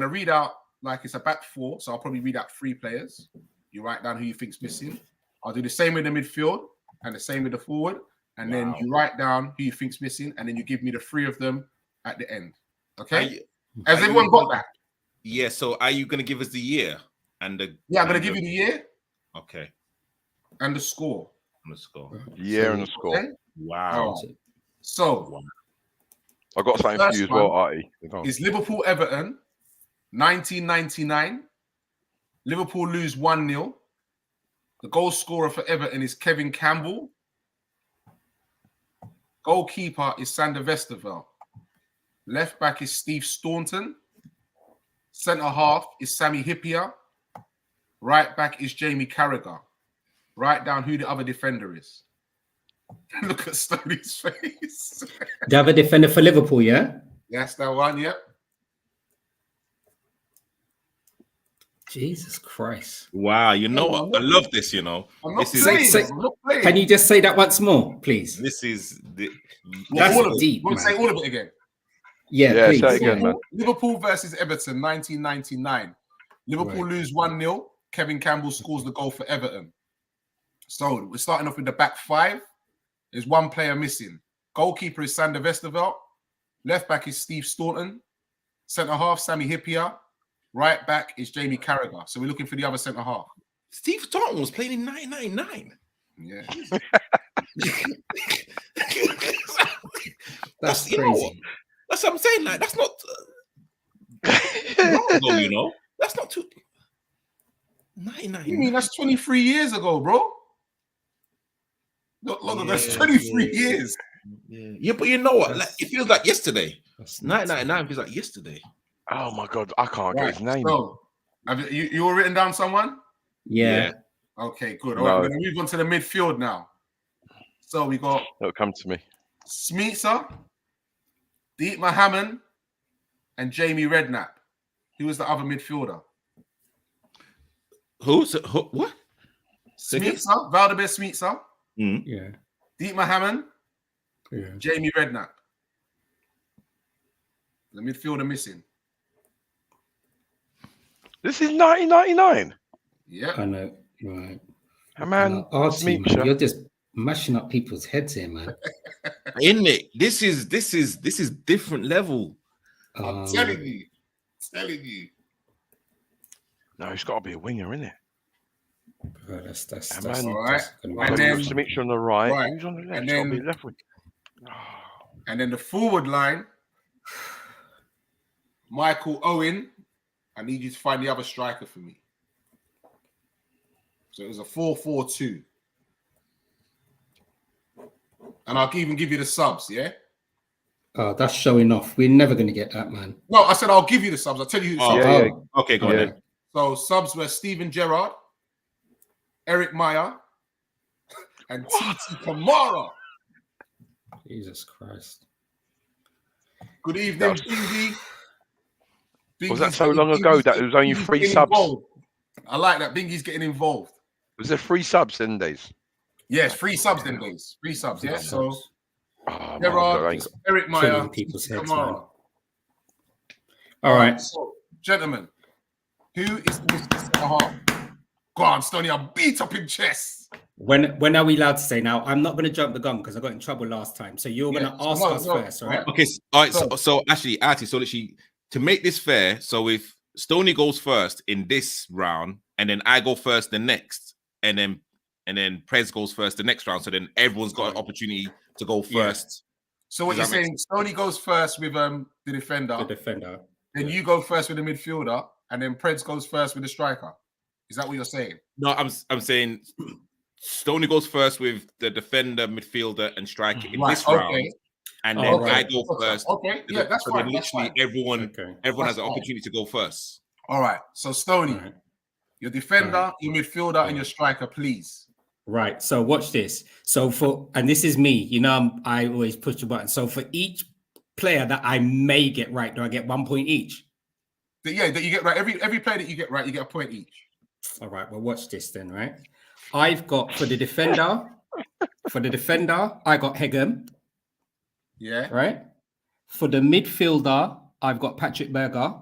read out like it's a back 4. So I'll probably read out 3 players. You write down who you think's missing. I'll do the same with the midfield. and the same with the forward. And then you write down who you think's missing, and then you give me the 3 of them at the end. Okay? Has everyone got that? Yeah. So are you going to give us the year and the? Yeah, I'm going to give you the year. Okay. And the score. And the score. Yeah, and the score. Okay? Wow. Right. So I got something for you as well, Artie. It's Liverpool Everton, 1999. Liverpool lose 1-0. The goal scorer for Everton is Kevin Campbell. Goalkeeper is Sander Westerveld. Left back is Steve Staunton. Centre half is Sammy Hippier. Right back is Jamie Carragher. Write down who the other defender is. Look at Stoney's face. The other defender for Liverpool, yeah? That's that one, yep. Jesus Christ. Wow. You know what? I love this, you know. I'm not This playing. is I'm not playing. Can you just say that once more, please? this is the That's all of it. deep, We'll man. say all of it again. Yeah, please. say it again, man. Liverpool versus Everton, 1999. Liverpool lose 1-0. Kevin Campbell scores the goal for Everton. So we're starting off with the back 5. There's one player missing. Goalkeeper is Sander Westerveld. Left back is Steve Staunton. Centre half, Sammy Hippier. Right back is Jamie Carragher. So we're looking for the other centre half. Steve Staunton was playing in 1999. Yeah. That's you know crazy. what? That's what I'm saying. Like, that's not long ago, you know. That's not too 99. You mean that's 23 years ago, bro? Not long ago. That's 23 years. Yeah, but you know what? Like, it feels like yesterday. 1999 feels like yesterday. Oh my God, I can't get his name. So, have you all written down someone? Yeah. Okay, good. No. All right, we're going to move on to the midfield now. So we got It'll come to me. Smeetser, Dietmar Hamann, and Jamie Redknapp. Who was the other midfielder? Who? What? Smeetser, Valdemar Smeetser, Yeah. Dietmar Hamann, Yeah. Jamie Redknapp. The midfielder missing. This is 1999. Yeah. I know. Right. Man, Archie, man, Smeetser. you're just mashing up people's heads here, man. Isn't it? This is different level. I'm telling you. No, it's got to be a winger, isn't it? Bro, that's man. All right. gonna be And And then- Smeetser on the right. Right. Who's on the left? And It's got to then- be left wing. And then the forward line, Michael Owen. I need you to find the other striker for me. So it was a 4-4-2. And I'll even give you the subs, yeah? Oh, that's showing off. We're never going to get that, man. No, I said I'll give you the subs. I'll tell you who the Oh, subs yeah, are. yeah. Okay, go on Yeah. then. So subs were Steven Gerrard, Eric Meyer, and Titi Kamara. Jesus Christ. Good evening, That was- Bingy. Was that so long ago that there was only 3 getting subs? involved. I like that. Bingy's getting involved. Was there 3 subs in days? Yes, 3 subs them days. 3 subs, yeah. So Oh, my God, Gerrard, ain't- Eric Meyer, Killing people's Titi heads, Kamara. man. All right. So, gentlemen, who is the centre half? Go on, Stoney. I'll beat up in chess. When are we allowed to say now? I'm not going to jump the gun because I got in trouble last time. So you're going to ask us first, all right? Okay, all right. So actually, Artie, so literally, to make this fair, so if Stoney goes first in this round, and then I go first the next, and then Prez goes first the next round, so then everyone's got an opportunity to go first. So what Does you're that make saying? Stoney goes first with the defender. The defender. Then you go first with the midfielder, and then Preds goes first with the striker. Is that what you're saying? No, I'm saying Stoney goes first with the defender, midfielder, and striker in this round, and then I go first. Okay, yeah, that's so fine. then That's literally fine. everyone has That's an fine. opportunity to go first. All right. So Stoney, All right. your defender, your midfielder, and your striker, please. Right. So watch this. And this is me, you know, I always push the button. So for each player that I may get right, do I get 1 point each? That you get right. Every player that you get right, you get a point each. All right. Well, watch this then, right? I've got for the defender, I got Hegem, Yeah. right? For the midfielder, I've got Patrick Berger.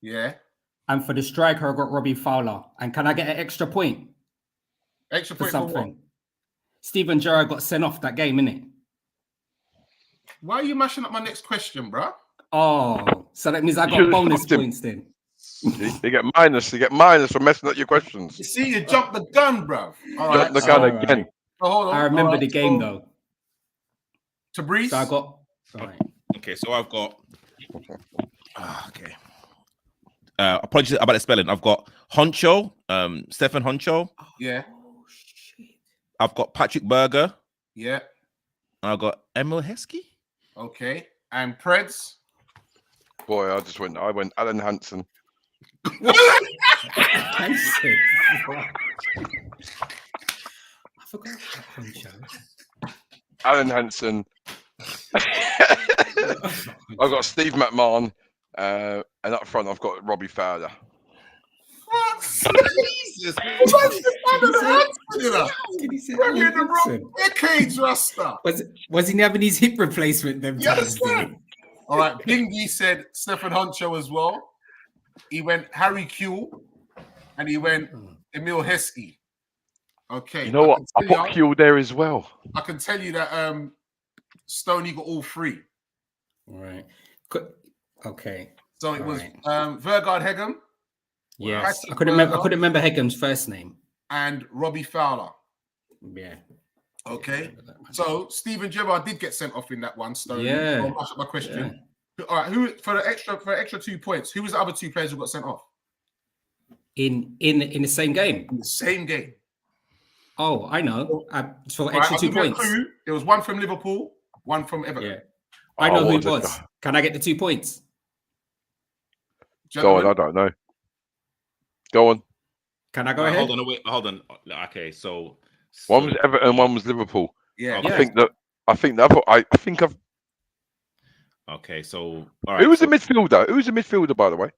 Yeah. And for the striker, I got Robbie Fowler. And can I get an extra point Extra for point for what? something? Steven Gerrard got sent off that game, innit? Why are you mashing up my next question, bro? Oh, so that means I You got should've bonus stopped him. points then. You get minus. You get minus for messing up your questions. You see, you jumped the gun, bro. All Jump right. the So, gun All again. right. hold on. I remember All right, the game so, though. Tabriz. So I got. All right. Okay, so I've got. Okay. Apologies about the spelling. I've got Honcho, Stefan Honcho. Yeah. Oh shit. I've got Patrick Berger. Yeah. I've got Emil Heskey. Okay. And Preds. Boy, I went Alan Hansen. Hansen. I forgot about Honcho. Alan Hansen. I've got Steve McMahon. And up front, I've got Robbie Fowler. Jesus. Did he say Bring in Alan the wrong Hansen? decades, Rasta. Was he having his hip replacement them Yes, times? sir. did he? All right. Bingy said Stefan Honcho as well. He went Harry Kuehl. And he went Emil Heskey. Okay. You know what? I can tell put Kuehl there as well. I can tell you that Stoney got all three. All right. Okay. So it was Right. Vergaard Hegem Yes. Patrick I couldn't remember. I Berger. couldn't remember Hegem's first name. and Robbie Fowler. Yeah. Okay. So Steven Gerrard did get sent off in that one, Stoney. Yeah. I'll mash up my question. All right, who for the extra 2 points? Who was the other two players who got sent off In the same game. in the same game? Oh, I know. For All right, extra I'll 2 give you a points. clue. There was one from Liverpool, one from Everton. Yeah. I know who it what was. Can I get the 2 points? Go on, Gentlemen, I don't know. Go on. Can I go ahead? Hold on. Okay, so One was Everton, one was Liverpool. Yeah. Yeah. I think the other. I think I've. okay, so all right. Who was so, the midfielder? Who was the midfielder, by the way?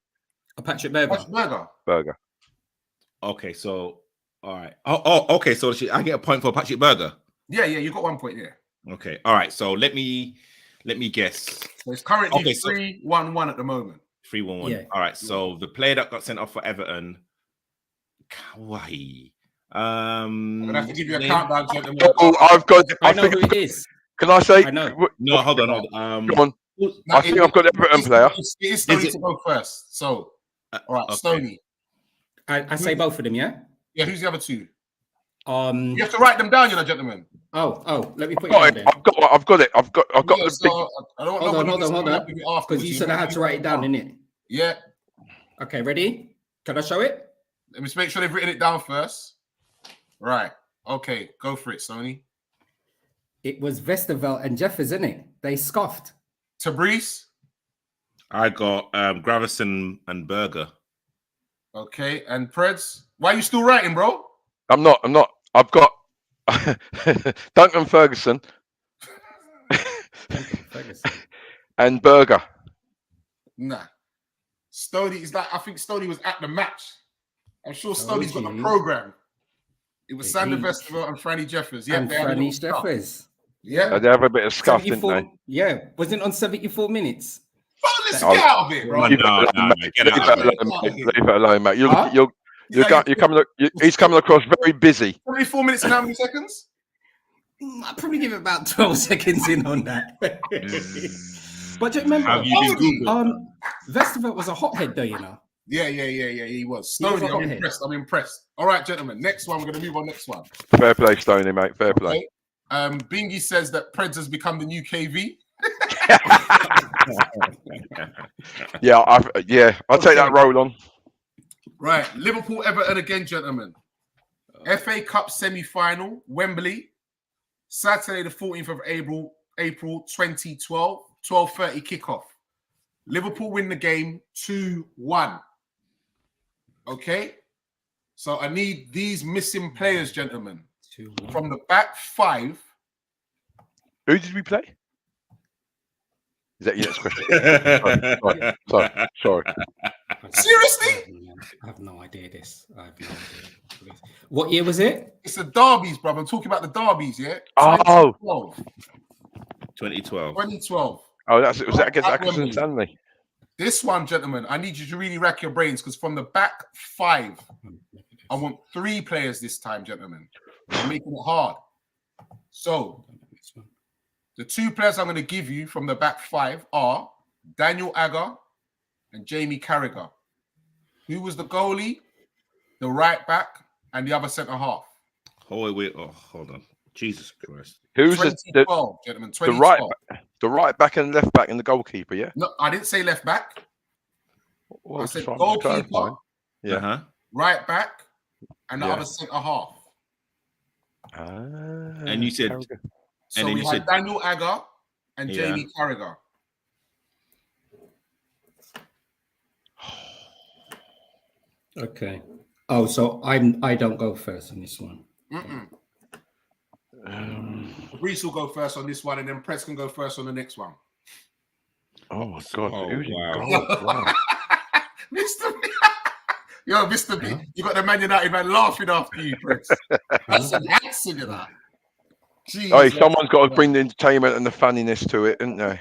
Patrick Berger. Patrick Berger. Berger. Okay, so all right. Oh, okay. So I get a point for Patrick Berger. Yeah, you got 1 point there. Okay, all right. So let me guess. So it's currently Okay, so- 3-1-1 at the moment. 3-1-1. Yeah. All right. So the player that got sent off for Everton, Kawhi. I'm gonna have to give you a name- countdown, gentlemen. Oh, I've got. I I know think. who it is. Can I say? I know. No, hold on. Go on. No, I think I've got Everton player. It is Stoney it- to go first. So, all right, okay. Stoney. I say both of them, yeah? Yeah, who's the other two? Um. You have to write them down, gentlemen. Oh, let me put it Got down it. there. I've got it. I've got Yeah, the big. so I don't know. Hold on. Because you said I had to write it down, innit? Yeah. Okay, ready? Can I show it? Let me just make sure they've written it down first. Right. Okay, go for it, Stoney. It was Westerveld and Jeffers, isn't it? They scoffed. Tabriz. I got Gravison and Berger. Okay, and Preds. Why are you still writing, bro? I'm not. I've got Duncan Ferguson and Berger. Nah. Stoney is that. I think Stoney was at the match. I'm sure Stoney's got the you. program. It was Sander Indeed. Vesterveld and Franny Jeffers. Yeah, And they had a Franny little stuff. Jeffers. Yeah. They have a bit of scuff, didn't 74 they? Yeah, wasn't on 74 minutes. Bro, let's Oh. get out of it, bro. Leave it No, alone, no, mate. get Leave out it of it. alone, mate. Leave it alone, mate. Huh? He's coming across very busy. 24 minutes and how many seconds? I'll probably give it about 12 seconds in on that. But do you remember, Have you been Googled? Westerveld was a hothead though, you know. Yeah, he was. He was Stoney, a I'm hothead. impressed. All right, gentlemen. Next one, we're going to move on. Next one. Fair play, Stoney, mate. Fair play. Okay. Bingy says that Preds has become the new KV. Yeah, I'll take that roll on. Right. Liverpool, Everton again, gentlemen. FA Cup semi-final, Wembley, Saturday the 14th of April 2012, 12:30 kickoff. Liverpool win the game 2-1. Okay? So I need these missing players, gentlemen. 2-1. From the back five. Who did we play? Is that your next question? Sorry. Seriously? I have no idea this. I have no idea. What year was it? It's the derbies, brother. I'm talking about the derbies, yeah? Oh. 2012. 2012. Oh, was that against At Atkinson Wembley. Stanley? This one, gentlemen, I need you to really rack your brains because from the back five, I want 3 players this time, gentlemen. I'm making it hard. So the two players I'm going to give you from the back five are Daniel Agger and Jamie Carragher. Who was the goalie, the right back, and the other centre half? Oh, wait. Oh, hold on. Jesus Christ. Who's 2012, gentlemen. 2012. The right back and left back and the goalkeeper, yeah? No, I didn't say left back. Well, I said just goalkeeper, clarifying. Yeah. Uh-huh. right back, and the other centre half. And you said, Carragher. So we had Daniel Agger and Jamie Carragher. Okay. Oh, so I don't go first on this one. Reese will go first on this one, and then Press can go first on the next one. Oh my God! Oh, Who's in wow. goal? Wow. Mr. B. Yo, Mr. B, you got the Man United man laughing after you, Press. That's an accent of that. Jeez, Hey, someone's got to bring the entertainment and the funniness to it, isn't they?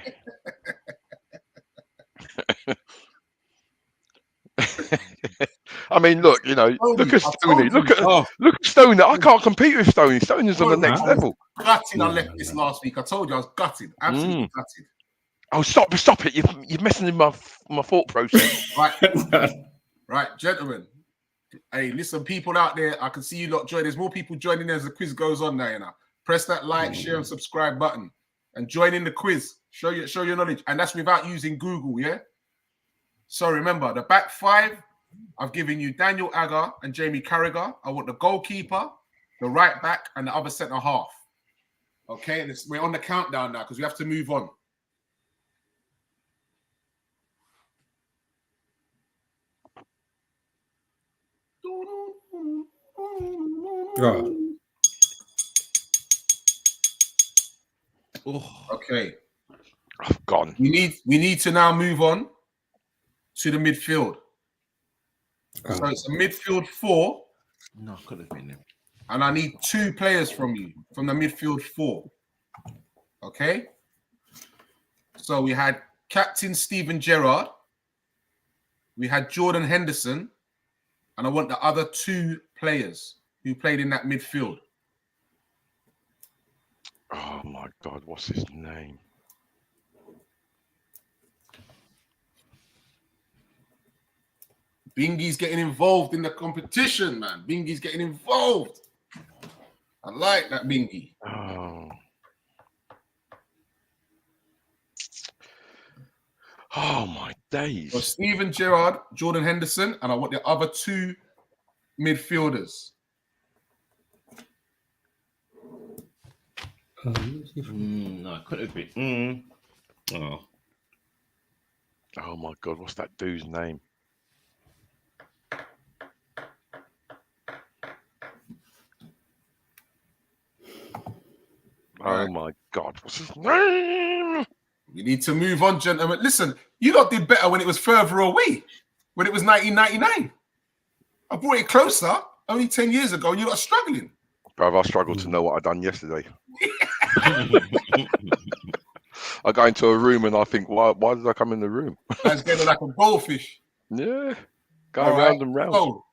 I mean, look, you know, look at Stoney. Look at Stoney. I can't compete with Stoney. Stoney's on the next level. Gutted, I left this last week. I told you I was gutted. Absolutely gutted. Oh, stop it! You're messing with my thought process. Right, gentlemen. Hey, listen, people out there. I can see you lot join. There's more people joining as the quiz goes on now. You know, press that like, share, and subscribe button, and join in the quiz. Show your knowledge, and that's without using Google. Yeah. So remember, the back five, I've given you Daniel Agger and Jamie Carragher. I want the goalkeeper, the right back, and the other centre half. Okay, and we're on the countdown now because we have to move on. Right. Okay. I've gone. We need to now move on to the midfield. So it's a midfield four. No, could have been him. And I need two players from you, from the midfield four. Okay? So we had Captain Steven Gerrard. We had Jordan Henderson. And I want the other two players who played in that midfield. Oh my God, what's his name? Bingy's getting involved in the competition, man. Bingy's getting involved. I like that, Bingy. Oh my days. So Steven Gerrard, Jordan Henderson, and I want the other two midfielders. No, it could have been. Oh my God, what's that dude's name? Oh my God, what's his name? We need to move on, gentlemen. Listen, you lot did better when it was further away, when it was 1999. I brought it closer only 10 years ago, and you lot are struggling. Bro, I struggled to know what I'd done yesterday. I go into a room and I think, why did I come in the room? That's getting like a goldfish. Yeah, go round and round. So,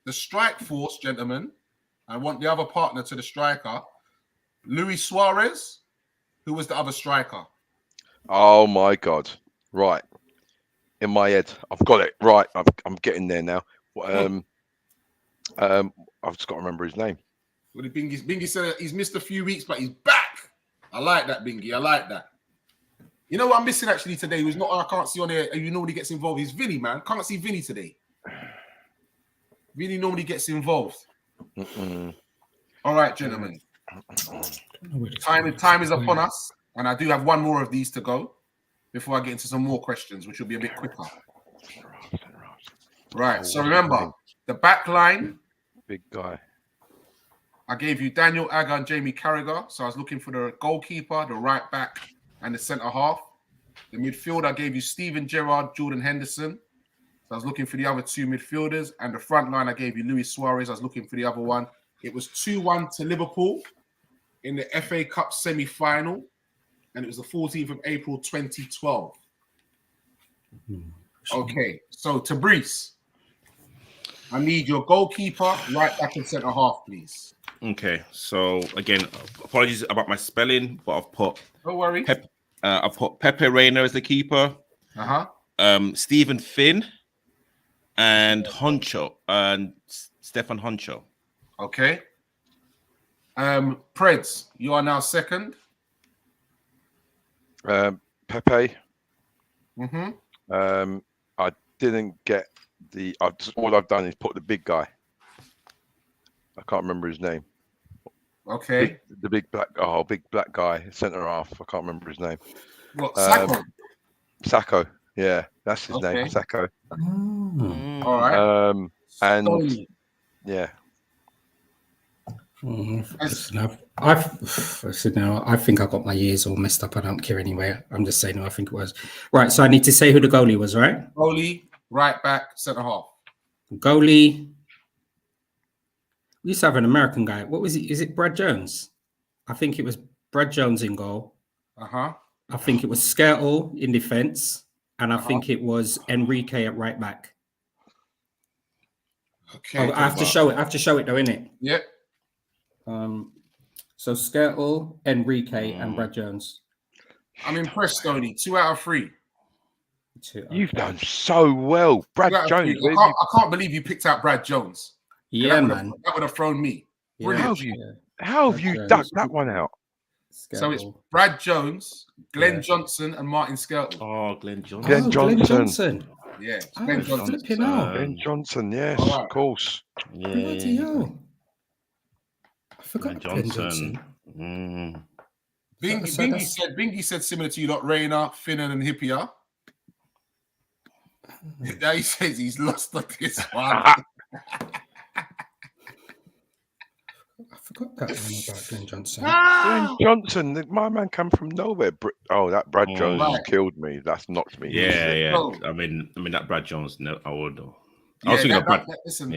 the strike force, gentlemen, I want the other partner to the striker, Luis Suarez, who was the other striker. Oh my God! Right, in my head, I've got it. Right, I'm getting there now. I've just got to remember his name. Well, Bingy said he's missed a few weeks, but he's back. I like that, Bingy. I like that. You know what I'm missing actually today? Who's not? I can't see on there. You normally gets involved. Is Vinny, man? Can't see Vinny today. Vinny normally gets involved. All right, gentlemen. Time is upon us, and I do have one more of these to go before I get into some more questions, which will be a bit quicker. Right. So remember the back line. Big guy. I gave you Daniel Agger and Jamie Carragher. So I was looking for the goalkeeper, the right back, and the centre half. The midfield, I gave you Steven Gerrard, Jordan Henderson. So I was looking for the other two midfielders. And the front line, I gave you Luis Suarez. I was looking for the other one. It was 2-1 to Liverpool in the FA Cup semi-final. And it was the 14th of April, 2012. Okay, so Tabrice, I need your goalkeeper, right back and centre half, please. Okay, so again, apologies about my spelling, but Don't worry. I've put Pepe Reina as the keeper. Stephen Finn and Honcho and Stefan Honcho. Okay. Preds, you are now second. Pepe. Mm-hmm. I didn't get all I've done is put the big guy. I can't remember his name. Okay. The big black guy, centre half. I can't remember his name. What, Sacco? Sacco. Yeah, that's his name. Sacco. All right. And yeah. I think I got my years all messed up. I don't care anyway. I'm just saying who I think it was. Right, so I need to say who the goalie was, right? Goalie, right back, centre half. Goalie. We used to have an American guy. What was it? Is it Brad Jones? I think it was Brad Jones in goal. I think it was Skirtle in defence. And I think it was Enrique at right back. Okay. I have to show it. I have to show it though, innit? Yep. So Skirtle, Enrique, and Brad Jones. I'm impressed, Stoney. 2 out of 3. You've done so well, Brad Jones. I can't believe you picked out Brad Jones. Yeah, man. That would have thrown me. Brilliant. How have you ducked that one out? Skirtle. So it's Brad Jones, Glenn Johnson, and Martin Skirtle. Oh, Glenn Johnson. Glenn Johnson. Yeah, Glenn Johnson. Glenn Johnson, yes, of course. Bloody hell. I forgot Glenn Johnson. Bingy said similar to you lot, Rayner, Finnan, and Hippier. Now he says he's lost on this one. I forgot that one about Glenn Johnson. Glenn Johnson, my man come from nowhere. That Brad Jones killed me. That's knocked me. Yeah. Oh. I mean that Brad Jones. No, I would know. I was thinking of Brad. Listen,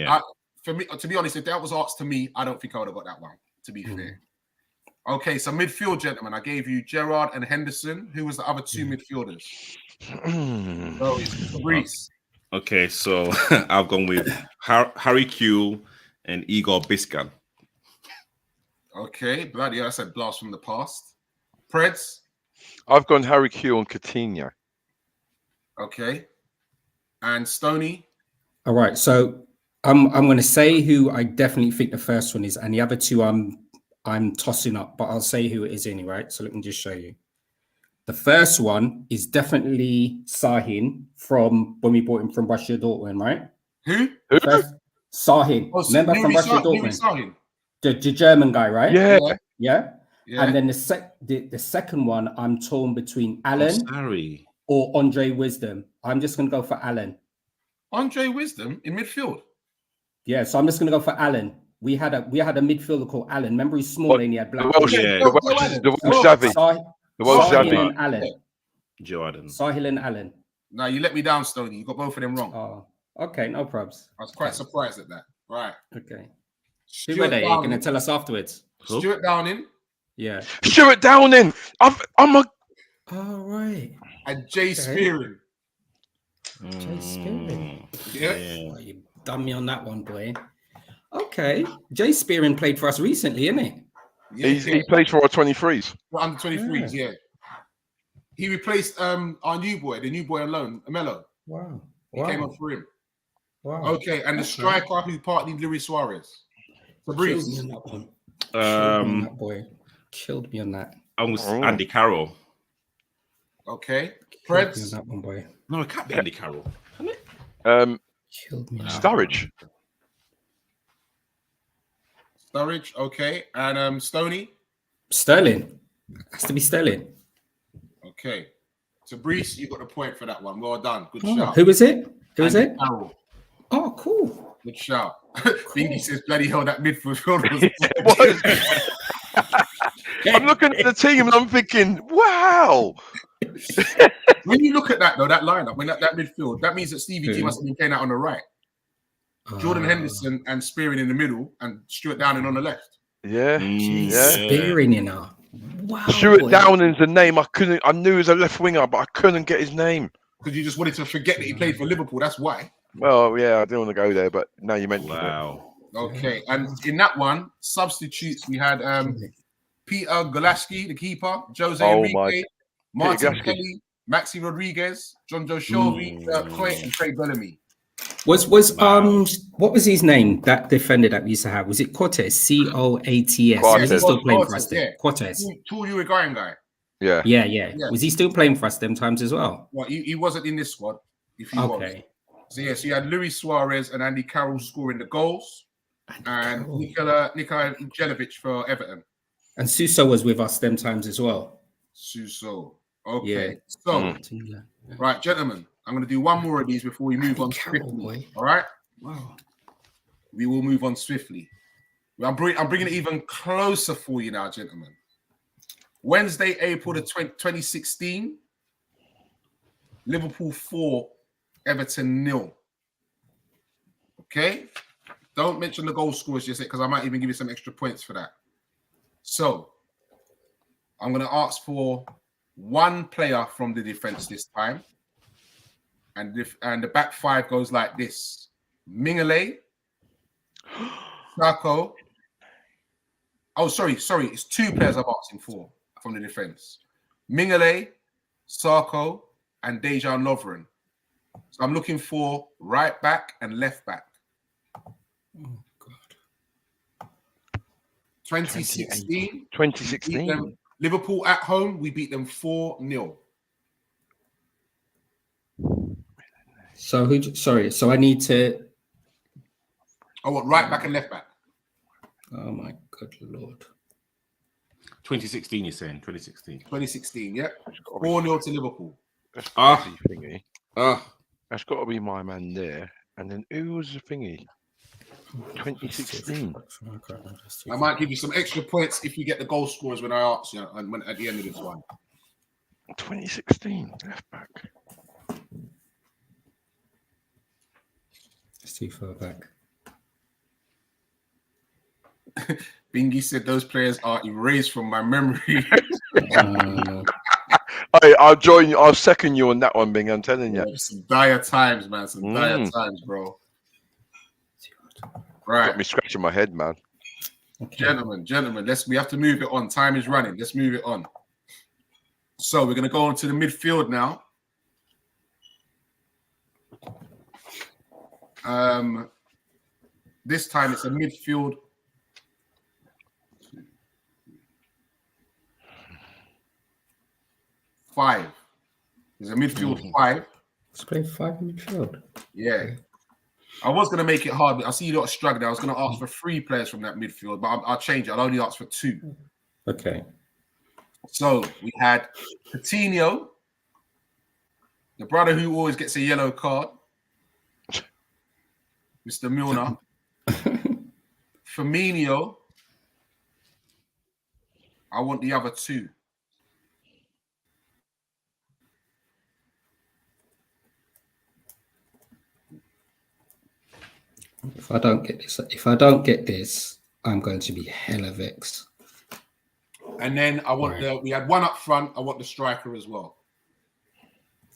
for me, to be honest, if that was asked to me, I don't think I would have got that one. To be fair. Okay, so midfield, gentlemen, I gave you Gerrard and Henderson. Who was the other two midfielders? So it's Reese. Okay, so I've gone with Harry Kewell and Igor Biscan. Okay, bloody hell, I said blast from the past. Preds? I've gone Harry Kewell and Coutinho. Okay. And Stoney? All right, so I'm going to say who I definitely think the first one is, and the other two I'm tossing up, but I'll say who it is anyway. So let me just show you. The first one is definitely Sahin from when we bought him from Borussia Dortmund, right? Who? Sahin. Remember from Borussia Dortmund? The German guy, right? Yeah. And then the second one, I'm torn between Allen or Andre Wisdom. I'm just going to go for Allen. Andre Wisdom in midfield? Yeah, so I'm just going to go for Allen. We had a midfielder called Allen. Remember, he's small and he had black. The Welsh Savvy. The Welsh Savvy. and Allen. Jordan. Sahil and Allen. No, you let me down, Stoney. You got both of them wrong. Oh, okay, no probs. I was quite surprised at that. Right. Okay. Who were they? You're going to tell us afterwards. Stuart Downing. Yeah. Stuart Downing. I'm a. All right. And Jay Spearing. Jay Spearing. Yeah. Oh, you done me on that one, boy. Okay. Jay Spearing played for us recently, isn't he? Yeah, he plays for our 23s. Under 23s, yeah. He replaced our new boy, the new boy on loan, Amelo. Wow. He came up for him. Wow. Okay, and the striker who partnered Luis Suarez. Fabrice. Killed me on that one. Killed me on that boy. Killed me on that. I was Andy Carroll. Okay. Killed me on that one, boy. No, it can't be Andy Carroll. Can it? Killed me. Sturridge. Sturridge, okay. And Stoney? Sterling. Has to be Sterling. Okay. So Brees, you got the point for that one. Well done. Good shout. Who was it? Who was it? Carroll. Oh, cool. Good shout. Bingy says bloody hell that midfield was. I'm looking at the team and I'm thinking, wow. When you look at that though, that lineup, when that midfield, that means that Stevie G must have been playing out on the right. Jordan Henderson and Spearing in the middle and Stuart Downing on the left. Yeah. Spearing in her. Wow. Stuart Downing's the name. I knew he was a left winger, but I couldn't get his name. Because you just wanted to forget that he played for Liverpool. That's why. Well, yeah, I didn't want to go there, but now you mentioned it. Okay, and in that one, substitutes we had Peter Golaski, the keeper, Jose Oh, Enrique, my- Martin Golaski. Kelly, Maxi Rodriguez, John Joe Shelby, Coit, and Craig Bellamy. Was what was his name? That defender that we used to have, was it Cortez? Coats. Was he still playing for us then? Yeah. Cortez. Tall Uruguayan guy. Yeah. Yeah. Was he still playing for us them times as well? Well, he wasn't in this squad. If he was. So you had Luis Suarez and Andy Carroll scoring the goals, and Nikola Jelic for Everton. And Suso was with us them times as well. Suso. Okay. Yeah. So, right, gentlemen, I'm going to do one more of these before we move on swiftly. All right? Wow. We will move on swiftly. I'm bringing it even closer for you now, gentlemen. Wednesday, April the 2016. Liverpool 4, Everton 0. Okay? Don't mention the goal scorers just yet, because I might even give you some extra points for that. So, I'm going to ask for one player from the defense this time. And the back five goes like this. Mingale, Sako. Oh, sorry. It's two players I'm asking for from the defense. Mingale, Sako, and Dejan Lovren. So I'm looking for right back and left back. Oh, God. 2016. 2016. Liverpool at home, we beat them 4-0. So I need to. I want right back and left back. Oh my good Lord. 2016, you're saying 2016. 2016, yeah. 4-0 to Liverpool. That's Ah. thingy. Ah, That's got to be my man there. And then who was the thingy? 2016. I might give you some extra points if you get the goal scorers when I ask you, and when at the end of this one. 2016 left back. It's too far back. Bingy said those players are erased from my memory. I'll join you. I'll second you on that one, Bing. I'm telling you. Some dire times, man. Some dire times, bro. Right. Got me scratching my head, man. Okay. Gentlemen, we have to move it on. Time is running. Let's move it on. So we're going to go on to the midfield now. This time it's a midfield. Five. There's a midfield 5. Let's play 5 midfield. Yeah. I was going to make it hard, but I see you lot are struggling. I was going to ask for 3 players from that midfield, but I'll change it. I'll only ask for 2. Okay. So we had Coutinho, the brother who always gets a yellow card, Mr. Milner, Firmino. I want the other 2. If I don't get this, I'm going to be hella vexed. And then I want we had one up front. I want the striker as well.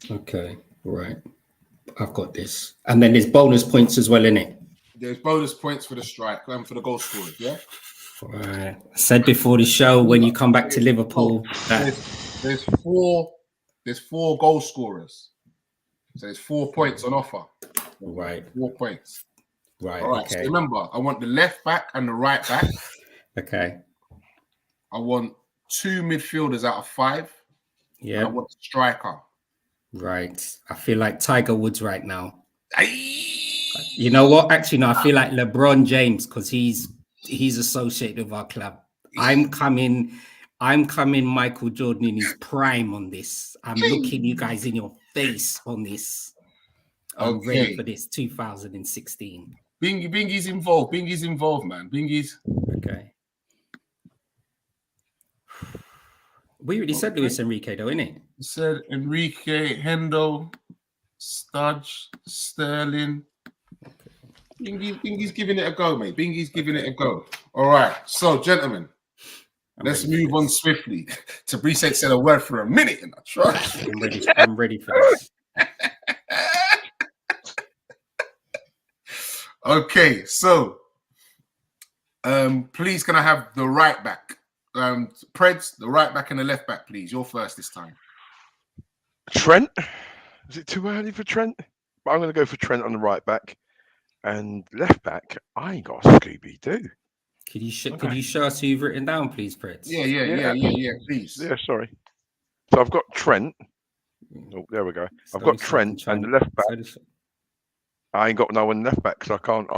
Okay, right. I've got this. And then there's bonus points as well, innit? There's bonus points for the striker and for the goal scorers, yeah? Right. I said before the show, when you come back to Liverpool, there's 4 goal scorers. So there's 4 points on offer. Right. 4 points. Right. All right. Okay. So remember, I want the left back and the right back. Okay. I want 2 midfielders out of 5. Yeah. I want a striker. Right. I feel like Tiger Woods right now. You know what? Actually, no. I feel like LeBron James because he's associated with our club. I'm coming Michael Jordan in his prime on this. I'm looking you guys in your face on this. I'm ready for this 2016. Bingy's involved. Bingy's involved, man. Bingy's. Okay. We already said Luis Enrique, though, innit? We said Enrique, Hendo, Studge, Sterling. Bingy's giving it a go, mate. Bingy's giving it a go. All right. So, gentlemen, let's move on swiftly. Tabrice said a word for a minute, and I trust. I'm ready for this. Okay, so Please, can I have the right back? Preds, the right back and the left back, please. You're first this time. Trent. Is it too early for Trent? But I'm going to go for Trent on the right back. And left back, I ain't got Scooby Doo. Could you show us who you've written down, please, Preds? Yeah, please. Yeah, sorry. So I've got Trent. Oh, there we go. I've got Trent and the left back. I ain't got no one left back because I can't.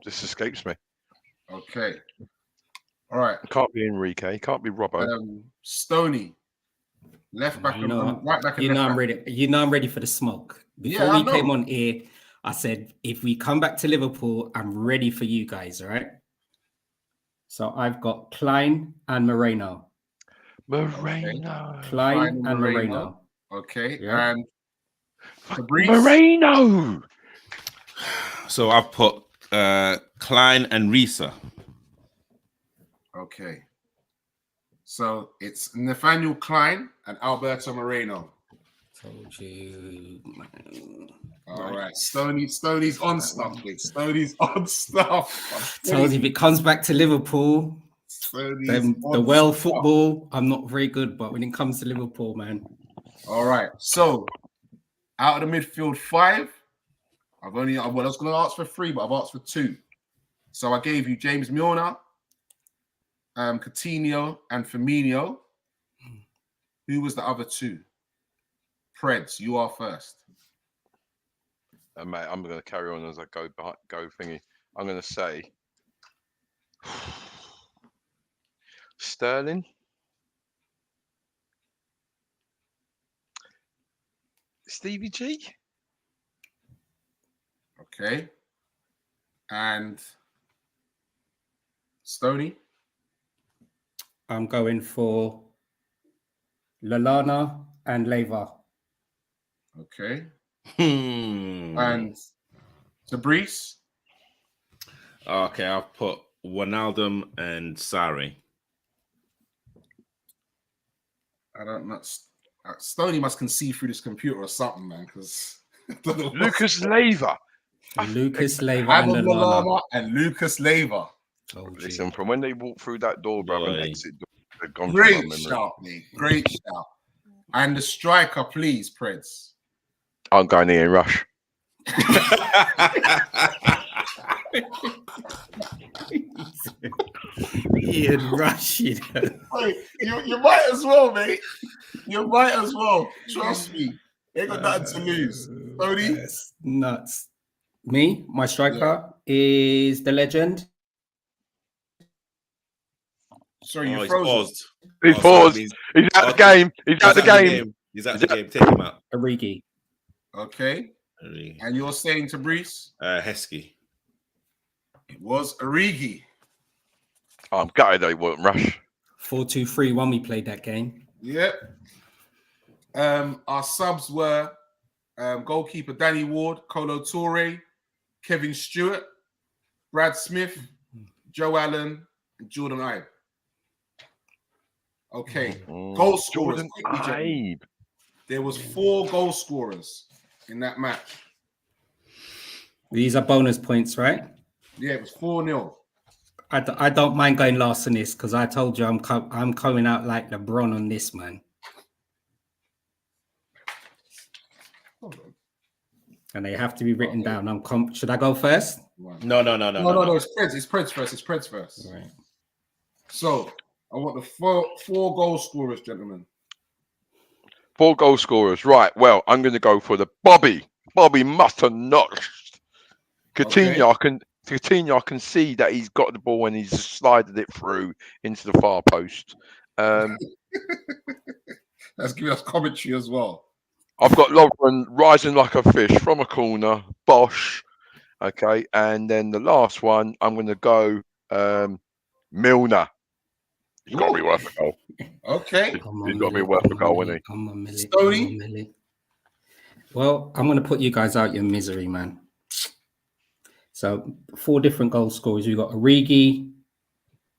This escapes me. Okay. All right. It can't be Enrique. Can't be Robbo. Stoney. Left back and right back. And I'm ready. I'm ready for the smoke. Before we came on here, I said if we come back to Liverpool, I'm ready for you guys. All right. So I've got Klein and Moreno. Klein and Moreno. Okay. Yeah. And Fabrice. Moreno. So I've put Klein and Risa. Okay. So it's Nathaniel Klein and Alberto Moreno. Told you. All right. Stoney's on stuff, mate. Stoney's on stuff. Told you if it comes back to Liverpool, the world football, I'm not very good, but when it comes to Liverpool, man. All right. So out of the midfield 5, I was going to ask for 3, but I've asked for 2. So I gave you James Milner, Coutinho, and Firmino. Who was the other 2? Preds, you are first. Mate, I'm going to carry on as I go thingy. I'm going to say Sterling, Stevie G. Okay. And Stoney? I'm going for Lallana and Leva. Okay. And Fabrice? Okay, I've put Wijnaldum and Sarri. I don't know. Stoney must can see through this computer or something, man, because Lucas Leiva. Lucas Leiva and and Lallana. And Lucas Leiva. Listen, from when they walk through that door, brother, and exit door, they've gone Great through my memory. shout, mate. Great shout. And the striker, please, Preds. I'm going Ian Rush. Ian Rush, you know. Wait, you might as well, mate. You might as well. Trust me. Ain't got nothing to lose. Tony? That's nuts. Me, my striker is the legend. Sorry, you he's frozen. paused. He's paused. He's out the game. He's out the game. He's out the game. Take him out. Origi. Okay. And you're saying to Brees? Heskey. It was Origi. Oh, I'm gutted that he wasn't Rush. 4-2-3-1 we played that game. Yep. Our subs were goalkeeper Danny Ward, Kolo Toure, Kevin Stewart, Brad Smith, Joe Allen, and Jordan Ibe. Okay. Goal scorers. Jordan Ibe. There was 4 goal scorers in that match. These are bonus points, right? Yeah, it was 4-0. I don't mind going last in this because I told you I'm coming out like LeBron on this, man. Hold on. And they have to be written down. Should I go first? No. It's Preds. It's Preds first. It's Preds first. Right. So I want the four goal scorers, gentlemen. 4 goal scorers. Right. Well, I'm going to go for the Bobby must have notched. Coutinho, Okay. Coutinho, I can see that he's got the ball and he's slided it through into the far post. Let's give us commentary as well. I've got Lovren rising like a fish from a corner. Bosch. Okay. And then the last one, I'm going to go Milner. He's got to be worth a goal. Okay. He's got to be worth a goal, isn't he? Stoney? Well, I'm going to put you guys out your misery, man. So 4 different goal scorers. We got Origi,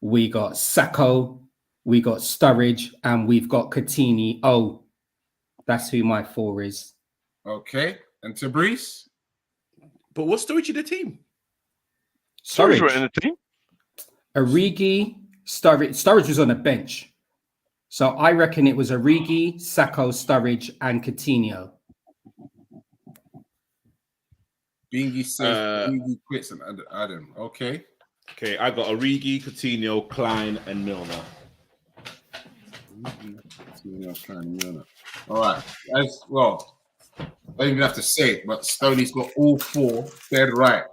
we got Sacco, we got Sturridge, and we've got Coutinho. Oh, that's who my 4 is. Okay. And Fabrice? But what's Sturridge in the team? Sturridge were in the team. Origi, Sturridge was on the bench. So I reckon it was Origi, Sacco, Sturridge, and Coutinho. Bingy says Origi quits and Adam. Okay. Okay, I got Origi, Coutinho, Klein, and Milner. All right. As well, I don't even have to say it, but Stoney's got all 4 dead right.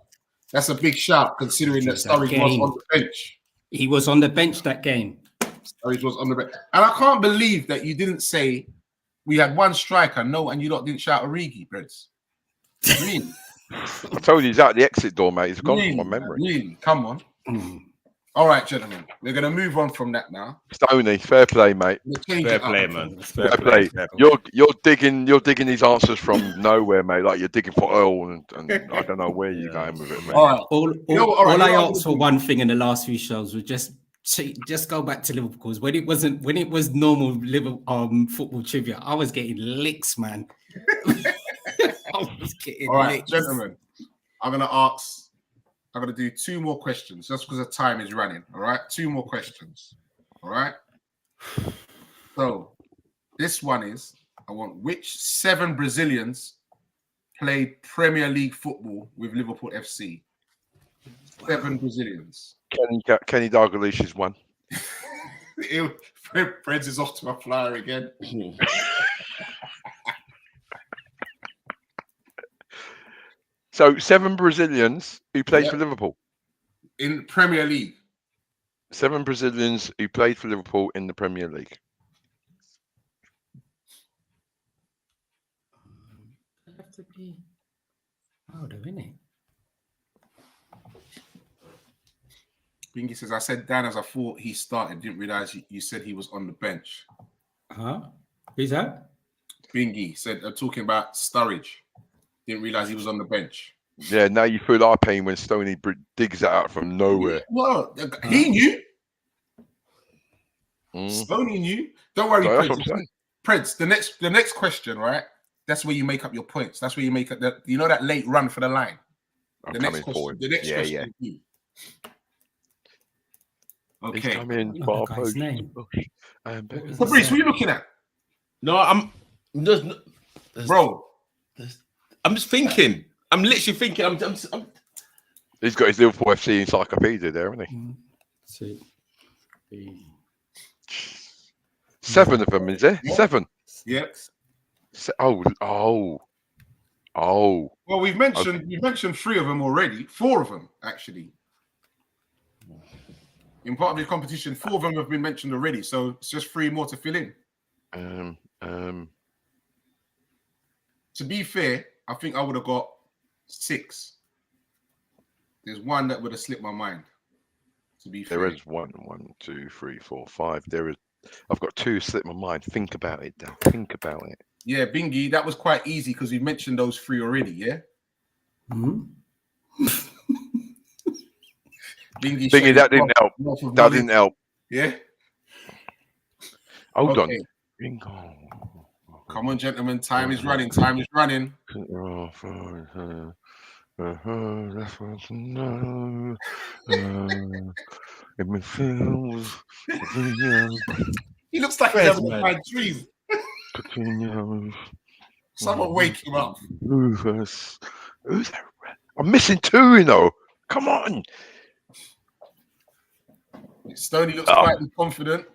That's a big shout considering that Sturridge was on the bench. He was on the bench that game. Sturridge was on the bench. And I can't believe that you didn't say we had one striker. No, and you lot didn't shout Origi, Breds. Really? I told you he's out the exit door, mate. He's gone from my memory. Really? Come on. All right, gentlemen. We're going to move on from that now. Stoney, fair play, mate. Fair play, man. Fair play. You're digging these answers from nowhere, mate. Like you're digging for oil, and I don't know where you're going with it, mate. All right. All I asked for one thing in the last few shows was just go back to Liverpool, because when it was normal Liverpool football trivia, I was getting licks, man. All right, gentlemen. I'm going to do 2 more questions just because the time is running. All right, 2 more questions. All right. So this one is, I want which 7 Brazilians played Premier League football with Liverpool FC? 7 Brazilians. Kenny Dalglish is one. Fred's is off to a flyer again. So 7 Brazilians who played for Liverpool in Premier League. 7 Brazilians who played for Liverpool in the Premier League. Have to be older, innit? Bingy says, I said Dan as I thought he started. Didn't realize you said he was on the bench. Who's that? Bingy said, talking about Sturridge. Didn't realize he was on the bench. Yeah, now you feel our pain when Stoney digs that out from nowhere. Well, he knew. Stoney knew. Don't worry, Preds. The next question, right? That's where you make up your points. That's where you make up that late run for the line. The next question. Yeah. Okay. Guy's name. Fabrice, what are you looking at? No, I'm just, bro. I'm just thinking. I'm literally thinking. I'm He's got his Liverpool FC encyclopedia there, hasn't he? 7 of them, is there? 7. Yep. Oh. Well, we've mentioned 3 of them already. 4 of them, actually. In part of the competition, 4 of them have been mentioned already. So it's just 3 more to fill in. To be fair, I think I would have got 6. There's one that would have slipped my mind. To be fair, there is 1, 2, 3, 4, 5. I've got 2 slip my mind. Think about it, Dan. Think about it. Yeah, Bingy, that was quite easy because we mentioned those 3 already. Yeah. Bingy, that didn't help. That didn't help. Yeah. Hold on. Bingo. Come on, gentlemen. Time is running. Time is running. That's what I know. He looks like he's having to find trees. Someone wake him up. Who's that? I'm missing 2, you know. Come on. Stoney looks quite confident.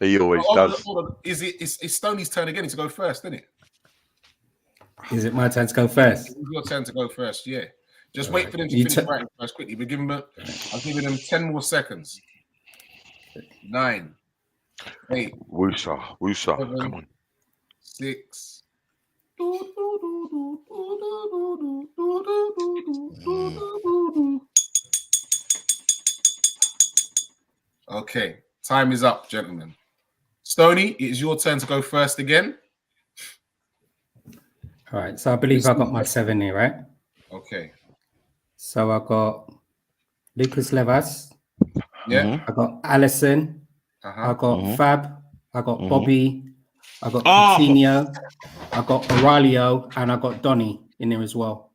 He always does. It's Stoney's turn again to go first, isn't it? Is it my turn to go first? It's your turn to go first, yeah. Just wait for them to finish writing first quickly. I'll give them 10 more seconds. 9, 8. Woosa. 7, come on. 6. Okay, time is up, gentlemen. Stoney, it is your turn to go first again. All right, so I believe I got my 7 here, right? Okay. So I got Lucas Levas. Yeah. I got Allison. I got Fab. I got Bobby. I got Coutinho. I got Aurelio, and I got Donny in there as well.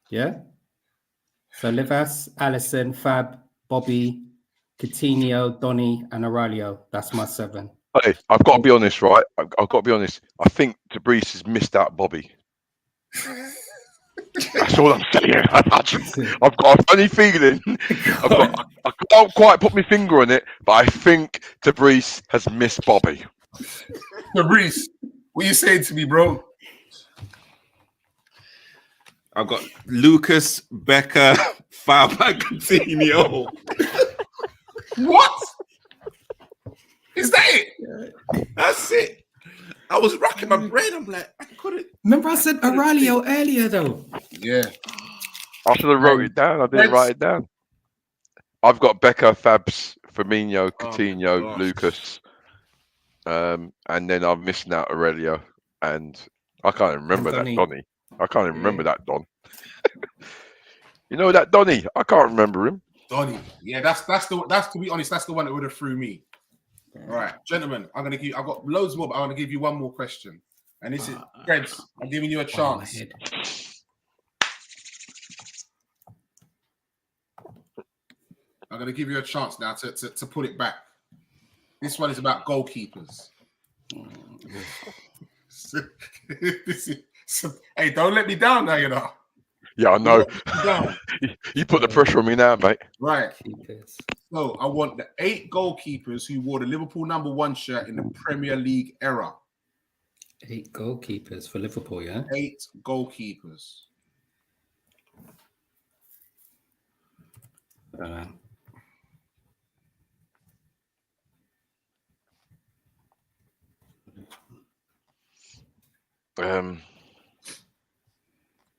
Yeah. So Livas, Allison, Fab, Bobby, Coutinho, Donny, and Aurelio. That's my 7. Hey, I've got to be honest, right? I've got to be honest. I think Debris has missed out Bobby. That's all I'm saying. I've got a funny feeling. I can't quite put my finger on it, but I think Debris has missed Bobby. Debris, what you saying to me, bro? I've got Lucas, Becker, Fab, and Coutinho. What? Is that it? That's it. I was racking my brain. I'm like, I couldn't. Remember I said Aurelio earlier, though. Yeah. I should have wrote it down. I didn't write it down. I've got Becker, Fabs, Firmino, Coutinho, Lucas, and then I'm missing out Aurelio, and I can't even remember that Donny. I can't even remember that Don. You know that Donny? I can't remember him. Donny. Yeah, that's to be honest, that's the one that would have threw me. All right, gentlemen, I've got loads more, but I want to give you one more question. And this is Freds, I'm giving you a chance. I'm going to give you a chance now to put it back. This one is about goalkeepers. Hey, don't let me down now, you know. Yeah, I know. You put the pressure on me now, mate. Right. So I want the 8 goalkeepers who wore the Liverpool number 1 shirt in the Premier League era. 8 goalkeepers for Liverpool, yeah? 8 goalkeepers.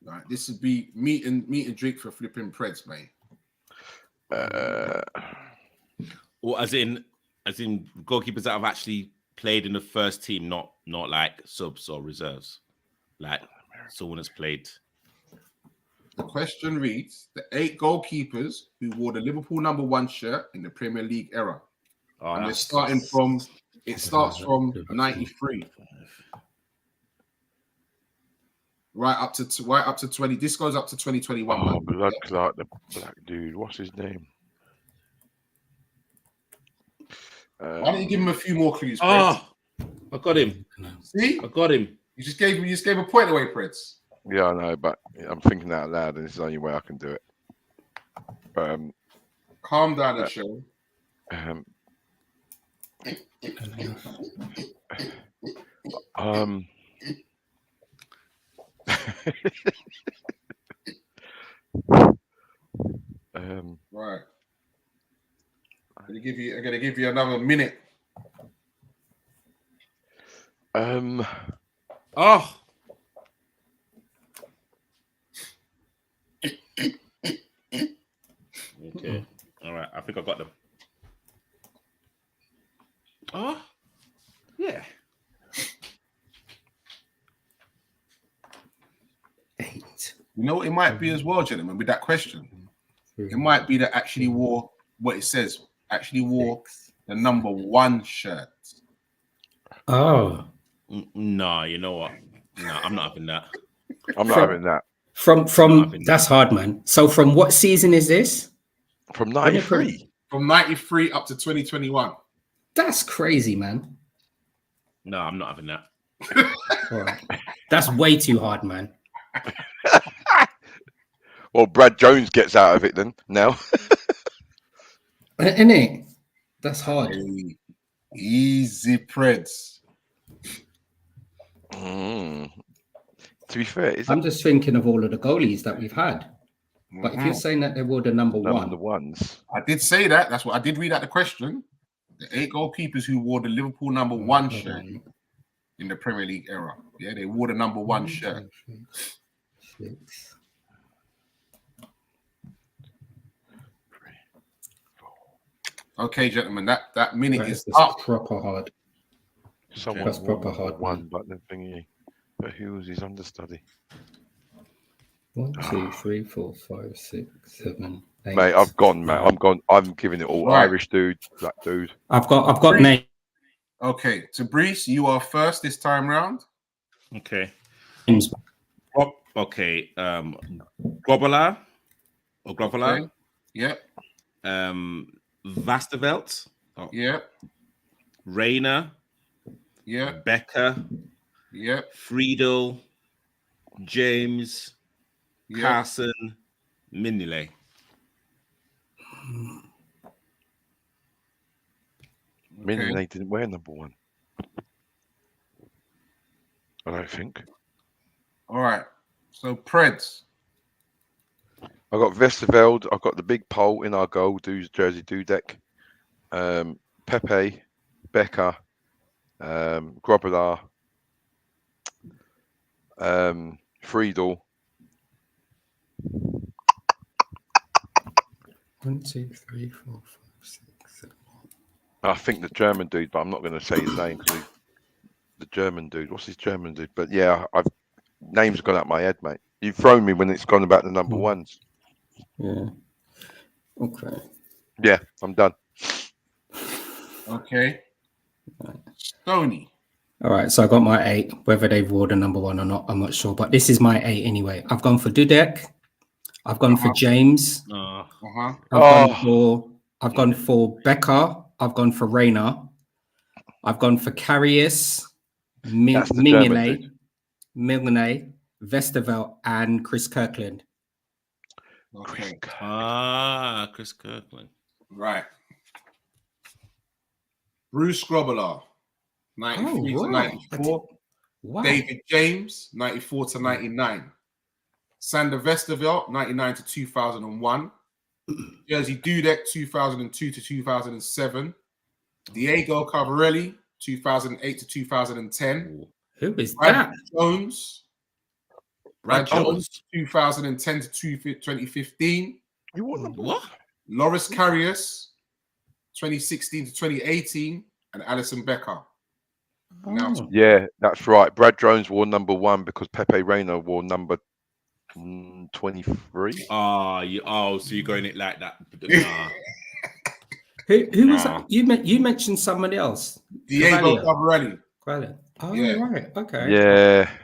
Right, this would be meat and drink for flipping Preds, mate. Or as in goalkeepers that have actually played in the first team, not like subs or reserves, like someone that's played. The question reads: the 8 goalkeepers who wore the Liverpool number 1 shirt in the Premier League era, and it starts from 93. Right up to 20. This goes up to 2021. Oh, blood clot, the black dude. What's his name? Why don't you give him a few more clues? I got him. See, I got him. You just gave a point away, Preds. Yeah, I know, but I'm thinking out loud, and this is the only way I can do it. Calm down, the show. Right. I'm gonna give you another minute. Okay. All right. I think I got them. Yeah. 8. You know what it might be as well, gentlemen, with that question? It might be that actually wore what it says, actually wore the number 1 shirt. Oh. No, you know what? No, I'm not having that. I'm not having that. From that's hard, man. So from what season is this? From 93. From 93 up to 2021. That's crazy, man. No, I'm not having that. All right. That's way too hard, man. Well, Brad Jones gets out of it then now. Isn't it? That's hard. Hey, easy, Preds. To be fair, I'm just thinking of all of the goalies that we've had. But if you're saying that they were the number 1, the ones. I did say that. That's what I did read out the question. The 8 goalkeepers who wore the Liverpool number 1 shirt in the Premier League era. Yeah, they wore the number 1 shirt. 6. Okay, gentlemen, that minute That is is up. proper hard. Someone's proper hard, one, but the thingy. But who was his understudy? 1, 2, 3, 4, 5, 6, 7, 8. Mate, I've gone, mate. I'm gone. I'm giving it all. Right. Irish dude, black dude. I've got name. Okay, Tabrice, you are first this time round. Okay. Okay. Grobbelaar. or Grobbelaar. Yeah. Vasterveld. Oh. Yeah. Rayner. Yeah. Becker. Yeah. Friedel. James. Yeah. Carson. Mignolet. Mignolet didn't wear number 1. I don't think. All right. So Preds. I got Westerveld. I've got the big pole in our goal. Jersey Dudek. Pepe, Becker, Grobbelaar, Friedel. 1, 2, 3, 4, 5, 6, 7. I think the German dude, but I'm not going to say his name because the German dude. What's his German dude? But yeah, names gone out my head, mate. You've thrown me when it's gone about the number ones. Yeah. Okay. Yeah, I'm done. Okay. Stoney. All right, so I got my 8. Whether they've wore the number 1 or not, I'm not sure. But this is my 8 anyway. I've gone for Dudek. I've gone for James. I've gone for Becker. I've gone for Rayner. I've gone for Karius, Mignolet, Westerveld, and Chris Kirkland. Okay. Chris Kirkland. Right. Bruce Grobbelaar, 93 to 94. Wow. David James, 94 to 99. Sander Westerveld, 99 to 2001. Jersey Dudek, 2002 to 2007. Diego Carvarelli, 2008 to 2010. Who is that? Brad Jones, 2010 to 2015. You want what? Loris Karius, 2016 to 2018, and Alison Becker. Oh. Yeah, that's right. Brad Jones wore number 1 because Pepe Reina wore number 23. So you're going it like that. Nah. Who was that? You mentioned somebody else. Diego Carvarelli. Oh, Yeah. right. Okay.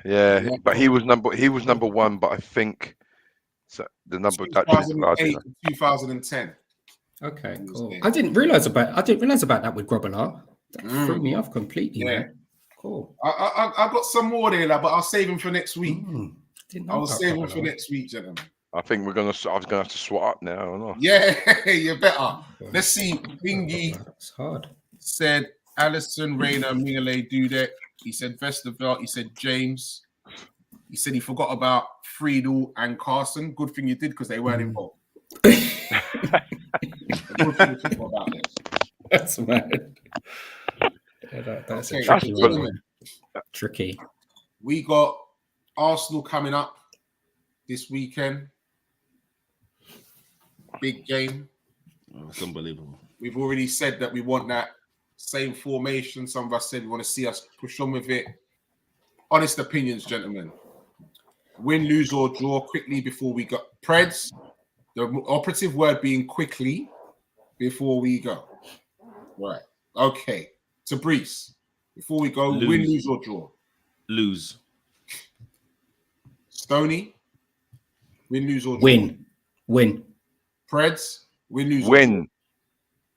Yeah. But he was number 1, but I think so the number 2008 to 2010. Okay, cool. I didn't realize about that with Grobbelaar. That threw me off completely. Yeah. Man. Cool. I got some more there, but I'll save them for next week. I will save them for next week, gentlemen. I think I was gonna have to swat up now, or not? Yeah, you better. Let's see. Bingy It's hard. said Alison, Rayner, Mignolet, Dudek. He said Westerveld. He said James. He said he forgot about Friedel and Carson. Good thing you did because they weren't involved. Good thing you forgot about this. That's mad. That's Okay, a tricky one. gentlemen, Tricky. we got Arsenal coming up this weekend. Big game. It's unbelievable. We've already said that we want that same formation. Some of us said we want to see us push on with it. Honest opinions, gentlemen. Win, lose, or draw quickly before we go. Preds, the operative word being quickly before we go. Right. Okay. Tabrice, before we go, Lose. win, lose, or draw? Lose. Stoney, win, lose, or draw? Win. Preds, win, lose, or Win.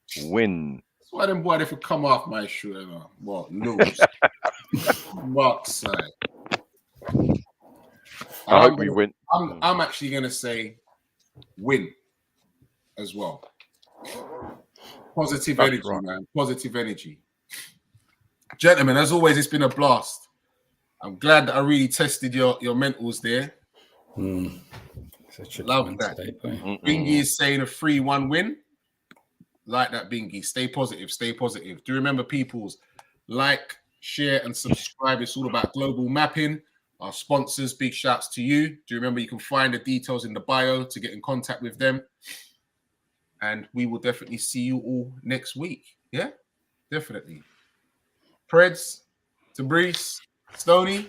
draw? Win. That's why them boy, if you come off my shoe, you know, what, lose. Mark's side. I hope we win. I'm actually going to say win as well. Positive That's energy, right. man. Positive energy. Gentlemen, as always, it's been a blast. I'm glad that I really tested your mentals there. Love that. Bingy is saying a 3-1 win. Like that, Bingy. Stay positive. Stay positive. Do remember, peoples, like, share, and subscribe. It's all about global mapping. Our sponsors, big shouts to you. Do you remember you can find the details in the bio to get in contact with them? And we will definitely see you all next week. Yeah, definitely. Preds, Tabrice, Stoney,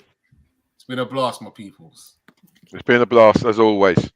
it's been a blast, my peoples. It's been a blast as always.